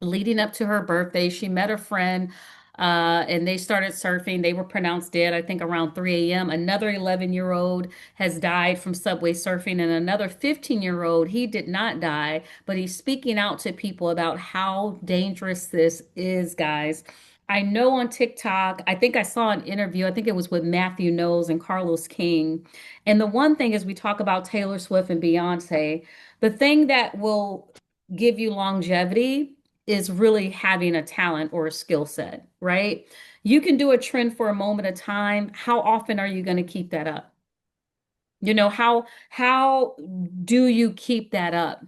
Leading up to her birthday, she met a friend and they started surfing. They were pronounced dead, I think, around 3 a.m. Another 11-year-old has died from subway surfing, and another 15-year-old, he did not die, but he's speaking out to people about how dangerous this is, guys. I know on TikTok, I think I saw an interview, I think it was with Matthew Knowles and Carlos King. And the one thing is, we talk about Taylor Swift and Beyonce, the thing that will give you longevity is really having a talent or a skill set, right? You can do a trend for a moment of time. How often are you going to keep that up? How do you keep that up?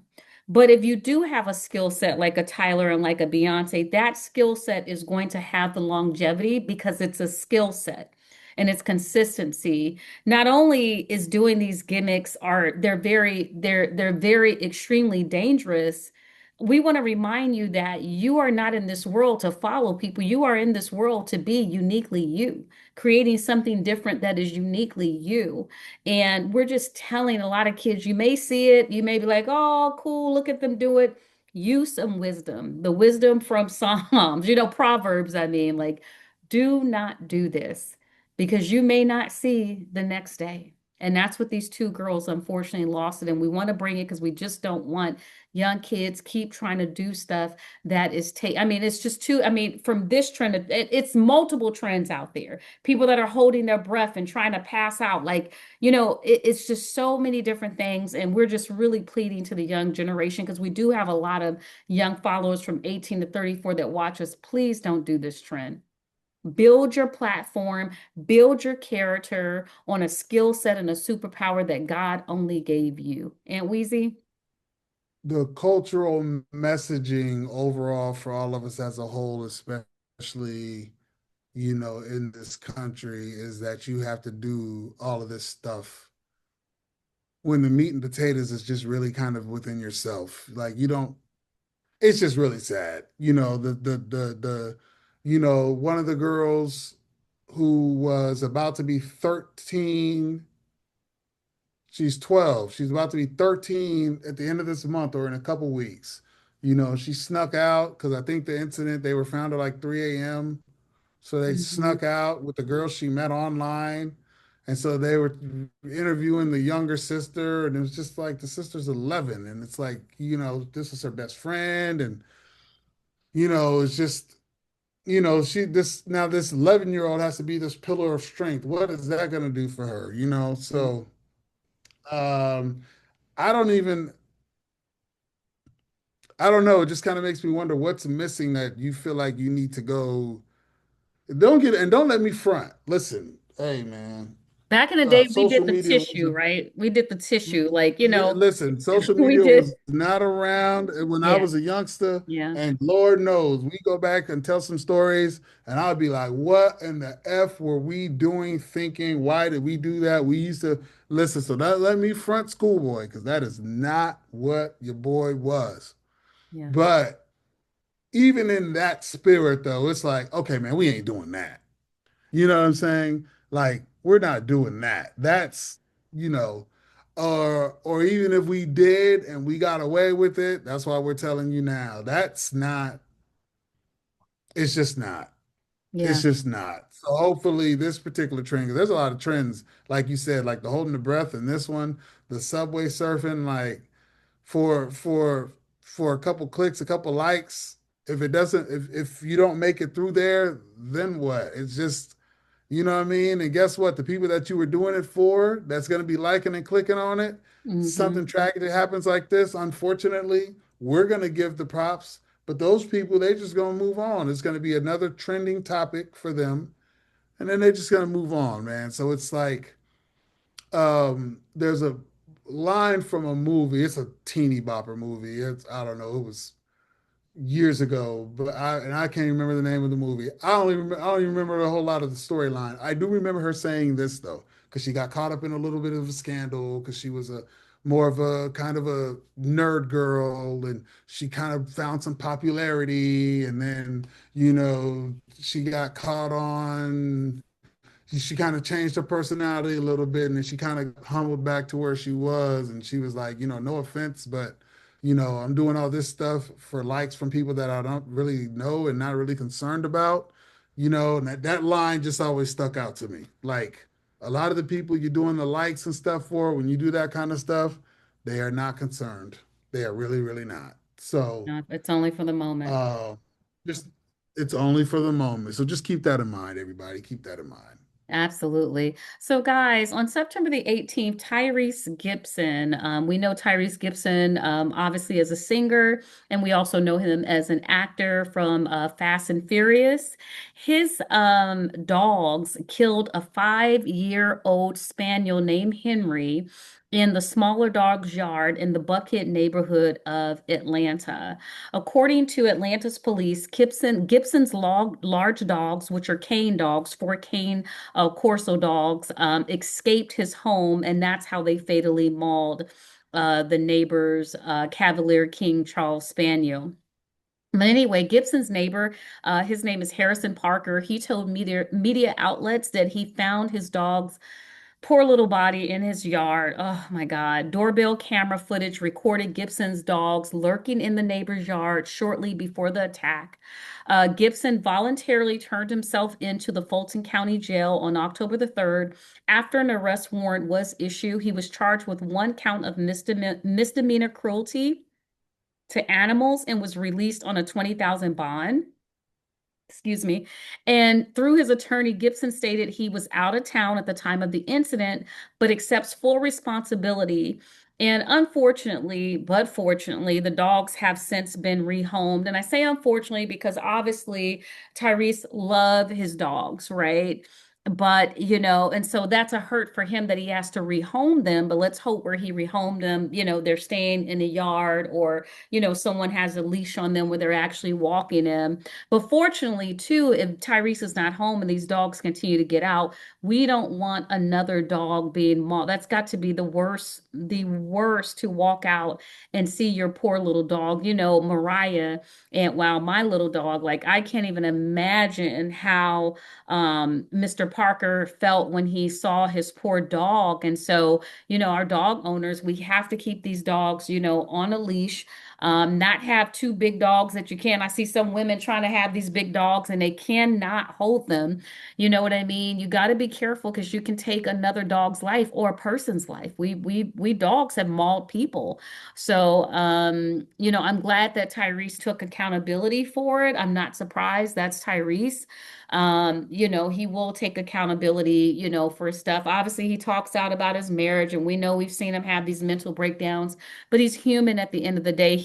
But if you do have a skill set like a Tyler and like a Beyonce, that skill set is going to have the longevity because it's a skill set and it's consistency. Not only is doing these gimmicks are they're very extremely dangerous. We want to remind you that you are not in this world to follow people. You are in this world to be uniquely you, creating something different that is uniquely you. And we're just telling a lot of kids, you may see it, you may be like, oh, cool, look at them do it. Use some wisdom, the wisdom from Psalms, Proverbs, I mean, like, do not do this because you may not see the next day. And that's what these two girls unfortunately lost it. And we want to bring it because we just don't want young kids keep trying to do stuff that is I mean, it's just too, I mean, from this trend, it's multiple trends out there. People that are holding their breath and trying to pass out. Like, it's just so many different things. And we're just really pleading to the young generation because we do have a lot of young followers from 18 to 34 that watch us. Please don't do this trend. Build your platform, build your character on a skill set and a superpower that God only gave you. And Weezy? The cultural messaging overall for all of us as a whole, especially, in this country, is that you have to do all of this stuff when the meat and potatoes is just really kind of within yourself. Like you don't, it's just really sad. One of the girls who was about to be 13, she's 12. She's about to be 13 at the end of this month or in a couple weeks. She snuck out because I think the incident, they were found at like 3 a.m. So they Mhm. snuck out with the girl she met online. And so they were interviewing the younger sister, and it was just like the sister's 11. And it's like, this is her best friend. And, it's just, this 11-year-old has to be this pillar of strength. What is that going to do for her? So um, I don't even, I don't know. It just kind of makes me wonder what's missing that you feel like you need to go. Don't let me front. Listen, hey man, Back in the day, we social did the media tissue, wasn't. right? We did the tissue, like, Listen, social we media did. was not around when I Yeah, was a youngster, yeah. and Lord knows we go back and tell some stories, and I'll be like, "What in the f were we doing? Thinking? Why did we do that? We used to listen." So that let me front schoolboy because that is not what your boy was. Yeah. But even in that spirit, though, it's like, okay, man, we ain't doing that. You know what I'm saying? Like, we're not doing that. That's, you know, or even if we did and we got away with it, that's why we're telling you now. That's not, it's just not. It's Yeah. just not. So hopefully this particular trend, 'cause there's a lot of trends, like you said, like the holding the breath and this one, the subway surfing, like for for for a couple clicks, a couple likes. If you don't make it through there, then what? It's just, you know what I mean? And guess what? The people that you were doing it for, that's going to be liking and clicking on it, Hmm. something tragic that happens like this, unfortunately, we're going to give the props, But those people, they just gonna move on. It's gonna be another trending topic for them, and then they're just gonna move on, man. So it's like there's a line from a movie. It's a teeny bopper movie. It's I don't know. It was years ago, but I can't remember the name of the movie. I don't even remember a whole lot of the storyline. I do remember her saying this though, because she got caught up in a little bit of a scandal because she was a more of a kind of a nerd girl and she kind of found some popularity and then she got caught on she kind of changed her personality a little bit and then she kind of humbled back to where she was and she was like, no offense, but I'm doing all this stuff for likes from people that I don't really know and not really concerned about, and that line just always stuck out to me. Like a lot of the people you're doing the likes and stuff for, when you do that kind of stuff, they are not concerned. They are really, really not. So, No, it's only for the moment. uh, just it's only for the moment. So just keep that in mind, everybody. Keep that in mind. Absolutely. So, guys, on September the 18th, Tyrese Gibson, we know Tyrese Gibson obviously as a singer, and we also know him as an actor from Fast and Furious. His dogs killed a 5-year-old spaniel named Henry in the smaller dog's yard in the Buckhead neighborhood of Atlanta. According to Atlanta's police, Gibson's large dogs, which are cane dogs, 4 cane Corso dogs, escaped his home, and that's how they fatally mauled the neighbor's Cavalier King Charles Spaniel. But anyway, Gibson's neighbor, his name is Harrison Parker. He told media outlets that he found his dog's poor little body in his yard. Oh my God. Doorbell camera footage recorded Gibson's dogs lurking in the neighbor's yard shortly before the attack. Gibson voluntarily turned himself into the Fulton County Jail on October the 3rd. After an arrest warrant was issued, he was charged with 1 count of misdemeanor cruelty to animals and was released on a 20,000 bond. Excuse me. And through his attorney, Gibson stated he was out of town at the time of the incident, but accepts full responsibility. And unfortunately, but fortunately, the dogs have since been rehomed. And I say unfortunately because obviously Tyrese loved his dogs, right? But, and so that's a hurt for him that he has to rehome them. But let's hope where he rehomed them, they're staying in the yard or, someone has a leash on them where they're actually walking them. But fortunately, too, if Tyrese is not home and these dogs continue to get out, we don't want another dog being mauled. That's got to be the worst to walk out and see your poor little dog. Mariah and wow, my little dog, like I can't even imagine how Mr. Parker felt when he saw his poor dog. And so, our dog owners, we have to keep these dogs, on a leash, not have 2 big dogs that you can. I see some women trying to have these big dogs and they cannot hold them. You know what I mean? You got to be careful because you can take another dog's life or a person's life. We dogs have mauled people. So, I'm glad that Tyrese took accountability for it. I'm not surprised. That's Tyrese. He will take accountability, for stuff. Obviously, he talks out about his marriage, and we know we've seen him have these mental breakdowns, but he's human at the end of the day.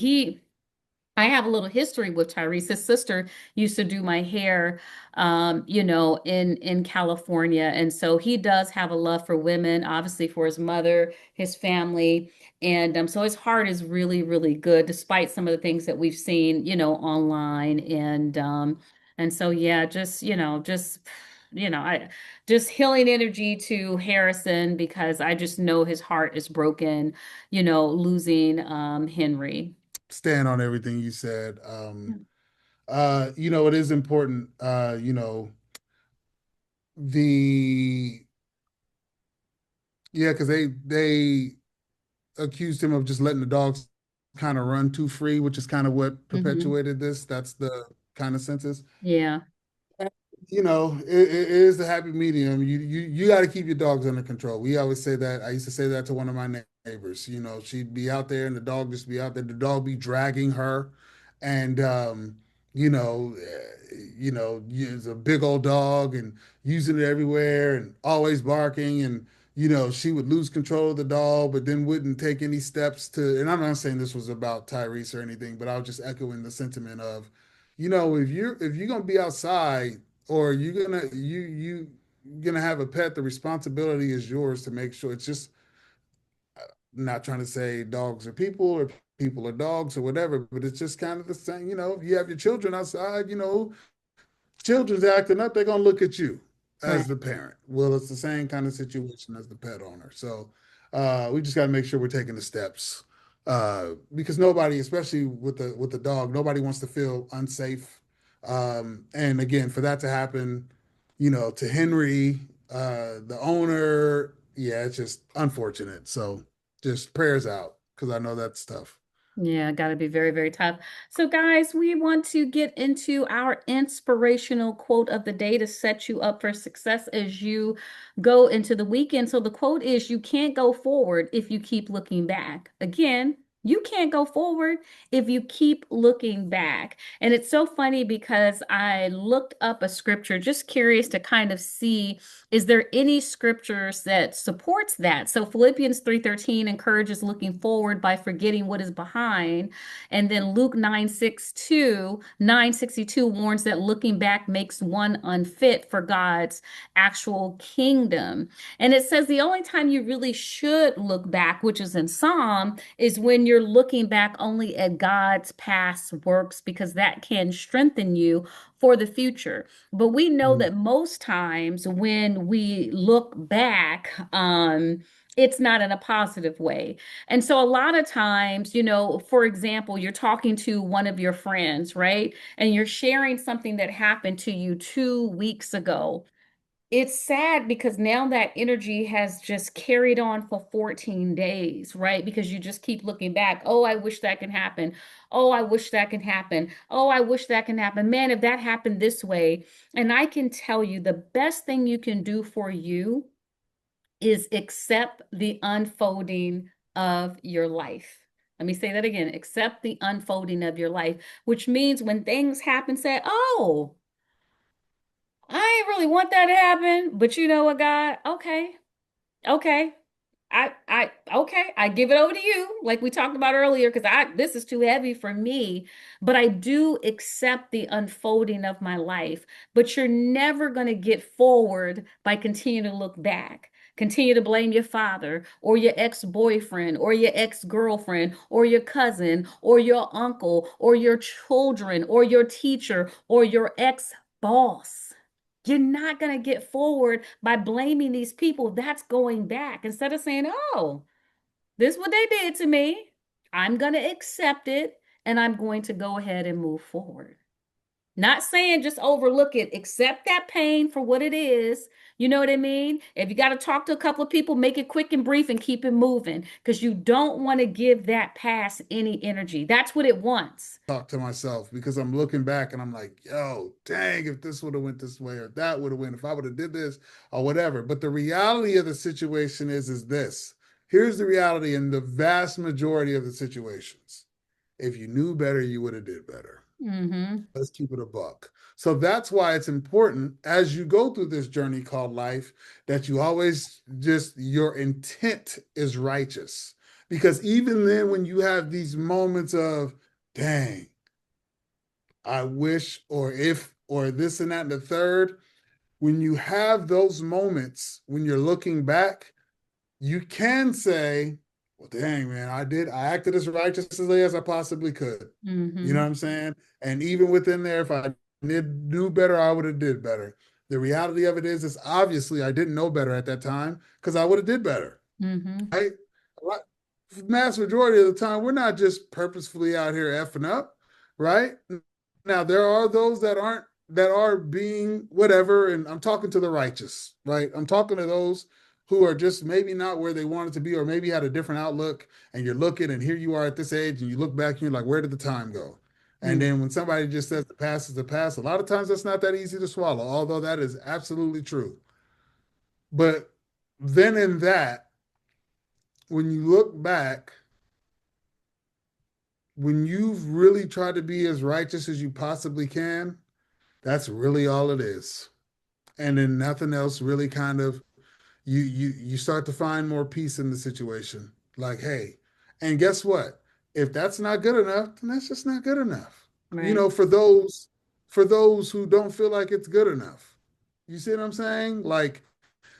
I have a little history with Tyrese. His sister used to do my hair, in California, and so he does have a love for women, obviously for his mother, his family, and so his heart is really, really good, despite some of the things that we've seen, online, and so yeah, I just healing energy to Harrison because I just know his heart is broken, losing Henry. Stand on everything you said. It is important, the yeah, because they accused him of just letting the dogs kind of run too free, which is kind of what Hmm. perpetuated this. That's the kind of census. Yeah. It is the happy medium. You got to keep your dogs under control. We always say that. I used to say that to one of my neighbors. She'd be out there and the dog just be out there. The dog be dragging her, and it's a big old dog and using it everywhere and always barking and she would lose control of the dog, but then wouldn't take any steps to, and I'm not saying this was about Tyrese or anything, but I was just echoing the sentiment of, if you're gonna be outside or you're gonna have a pet, the responsibility is yours to make sure it's just not trying to say dogs are people or people are dogs or whatever, but it's just kind of the same. If you have your children outside, children's acting up, they're gonna look at you Right. as the parent. Well, it's the same kind of situation as the pet owner. So we just got to make sure we're taking the steps because nobody, especially with the dog, nobody wants to feel unsafe. And again, for that to happen, to Henry, the owner, yeah, it's just unfortunate. So just prayers out because I know that's tough. Yeah, got to be very, very tough. So, guys, we want to get into our inspirational quote of the day to set you up for success as you go into the weekend. So, the quote is, "You can't go forward if you keep looking back." Again, you can't go forward if you keep looking back. And it's so funny because I looked up a scripture, just curious to kind of see, is there any scriptures that supports that? So Philippians 3:13 encourages looking forward by forgetting what is behind. And then Luke 9:62 warns that looking back makes one unfit for God's actual kingdom. And it says the only time you really should look back, which is in Psalm, is when you're looking back only at God's past works, because that can strengthen you for the future. But we know Mm. that most times when we look back, it's not in a positive way. And so a lot of times, for example, you're talking to one of your friends, right? And you're sharing something that happened to you 2 weeks ago. It's sad because now that energy has just carried on for 14 days, right? Because you just keep looking back. Oh, I wish that can happen. Oh, I wish that can happen. Oh, I wish that can happen. Man, if that happened this way. And I can tell you the best thing you can do for you is accept the unfolding of your life. Let me say that again. Accept the unfolding of your life, which means when things happen, say, oh, I ain't really want that to happen, but you know what, God? Okay, okay. Okay, I give it over to you, like we talked about earlier, because this is too heavy for me. But I do accept the unfolding of my life. But you're never going to get forward by continuing to look back. Continue to blame your father or your ex-boyfriend or your ex-girlfriend or your cousin or your uncle or your children or your teacher or your ex-boss. You're not going to get forward by blaming these people. That's going back. Instead of saying, oh, this is what they did to me. I'm going to accept it and I'm going to go ahead and move forward. Not saying just overlook it, accept that pain for what it is. You know what I mean? If you got to talk to a couple of people, make it quick and brief and keep it moving because you don't want to give that past any energy. That's what it wants. Talk to myself because I'm looking back and I'm like, yo, dang, if this would have went this way or that would have went, if I would have did this or whatever. But the reality of the situation is this. Here's the reality in the vast majority of the situations. If you knew better, you would have did better. Mm-hmm. Let's keep it a buck. So that's why it's important as you go through this journey called life that you always just your intent is righteous. Because even then, when you have these moments of, dang, I wish, or if, or this and that and the third, when you have those moments, when you're looking back, you can say, well, dang, man, I acted as righteously as I possibly could. You know Mm-hmm. what I'm saying? And even within there, if I knew better, I would have did better. The reality of it is obviously I didn't know better at that time because I would have did better. Mm-hmm. Right? Mass majority of the time, we're not just purposefully out here effing up, right? Now there are those that are being whatever, and I'm talking to the righteous, right? I'm talking to those who are just maybe not where they wanted to be, or maybe had a different outlook, and you're looking, and here you are at this age, and you look back and you're like, where did the time go? And then when somebody just says the past is the past, a lot of times that's not that easy to swallow, although that is absolutely true. But then in that, when you look back, when you've really tried to be as righteous as you possibly can, that's really all it is. And then nothing else really kind of you start to find more peace in the situation. Like, hey, and guess what? If that's not good enough, then that's just not good enough. You Right. know, for those who don't feel like it's good enough. You see what I'm saying? Like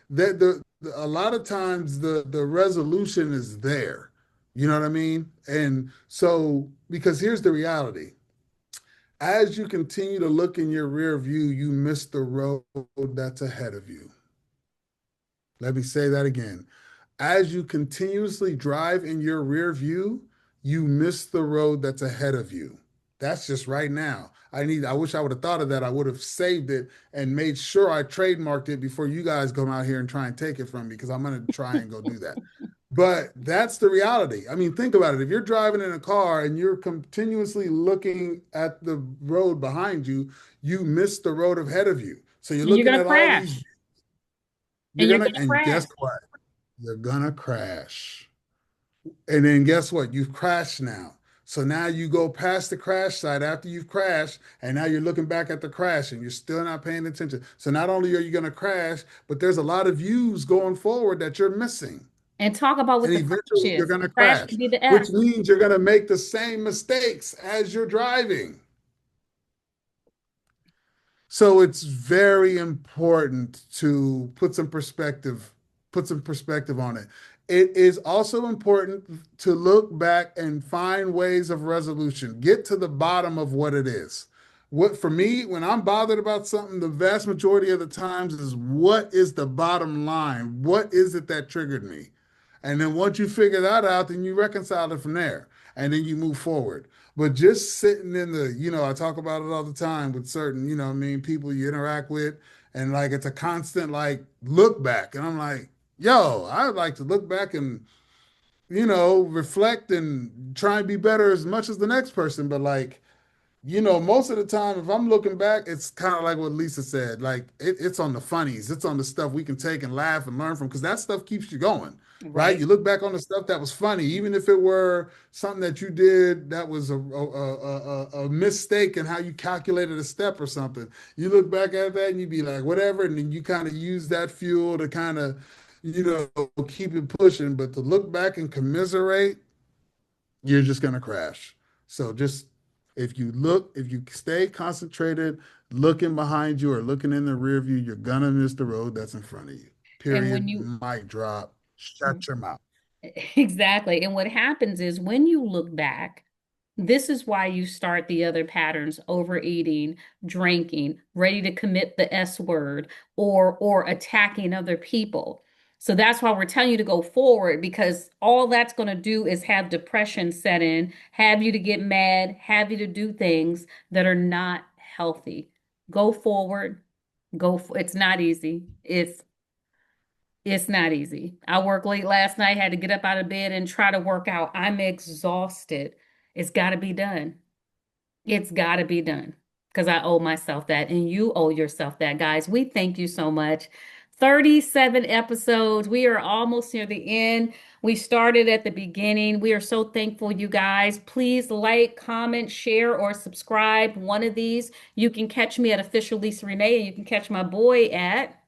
that a lot of times the resolution is there. You know what I mean? And so because here's the reality. As you continue to look in your rear view, you miss the road that's ahead of you. Let me say that again. As you continuously drive in your rear view, you miss the road that's ahead of you. That's just right now. I wish I would have thought of that. I would have saved it and made sure I trademarked it before you guys come out here and try and take it from me because I'm going to try and go do that. But that's the reality. I mean, think about it. If you're driving in a car and you're continuously looking at the road behind you, you miss the road ahead of you. So you're And you're looking gonna at all these, crash. And you're gonna and crash. guess what? You're gonna crash. And then guess what? You've crashed now. So now you go past the crash site after you've crashed, and now you're looking back at the crash and you're still not paying attention. So not only are you going to crash, but there's a lot of views going forward that you're missing. And talk about what And the crash eventually you're is. going The to crash crash, could be the which F. means you're going to make the same mistakes as you're driving. So it's very important to put some perspective on it. It is also important to look back and find ways of resolution. Get to the bottom of what it is. What for me, when I'm bothered about something, the vast majority of the times is what is the bottom line? What is it that triggered me? And then once you figure that out, then you reconcile it from there. And then you move forward. But just sitting in I talk about it all the time with certain, I mean, people you interact with, and like it's a constant like look back. And I'm like, yo, I'd like to look back and, reflect and try and be better as much as the next person. But like, most of the time, if I'm looking back, it's kind of like what Lisa said. Like it's on the funnies, it's on the stuff we can take and laugh and learn from, because that stuff keeps you going, right? Right. You look back on the stuff that was funny, even if it were something that you did that was a mistake in how you calculated a step or something. You look back at that and you be like, whatever, and then you kind of use that fuel to kind of, keep it pushing. But to look back and commiserate, you're just going to crash. So just if you stay concentrated, looking behind you or looking in the rear view, you're going to miss the road that's in front of you. And when Period. you Mic drop. Shut your mouth. exactly. And what happens is when you look back, this is why you start the other patterns: overeating, drinking, ready to commit the S word, or attacking other people. So that's why we're telling you to go forward, because all that's going to do is have depression set in, have you to get mad, have you to do things that are not healthy. Go forward. It's not easy. It's not easy. I worked late last night, had to get up out of bed and try to work out. I'm exhausted. It's got to be done. It's got to be done because I owe myself that, and you owe yourself that, guys. We thank you so much. 37 episodes. We are almost near the end. We started at the beginning. We are so thankful, you guys. Please like, comment, share, or subscribe. One of these. You can catch me at Official Lisa Renee, and you can catch my boy at.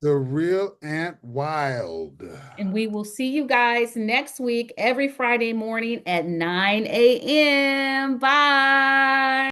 The real Ant Wild. And we will see you guys next week, every Friday morning at 9 a.m. Bye.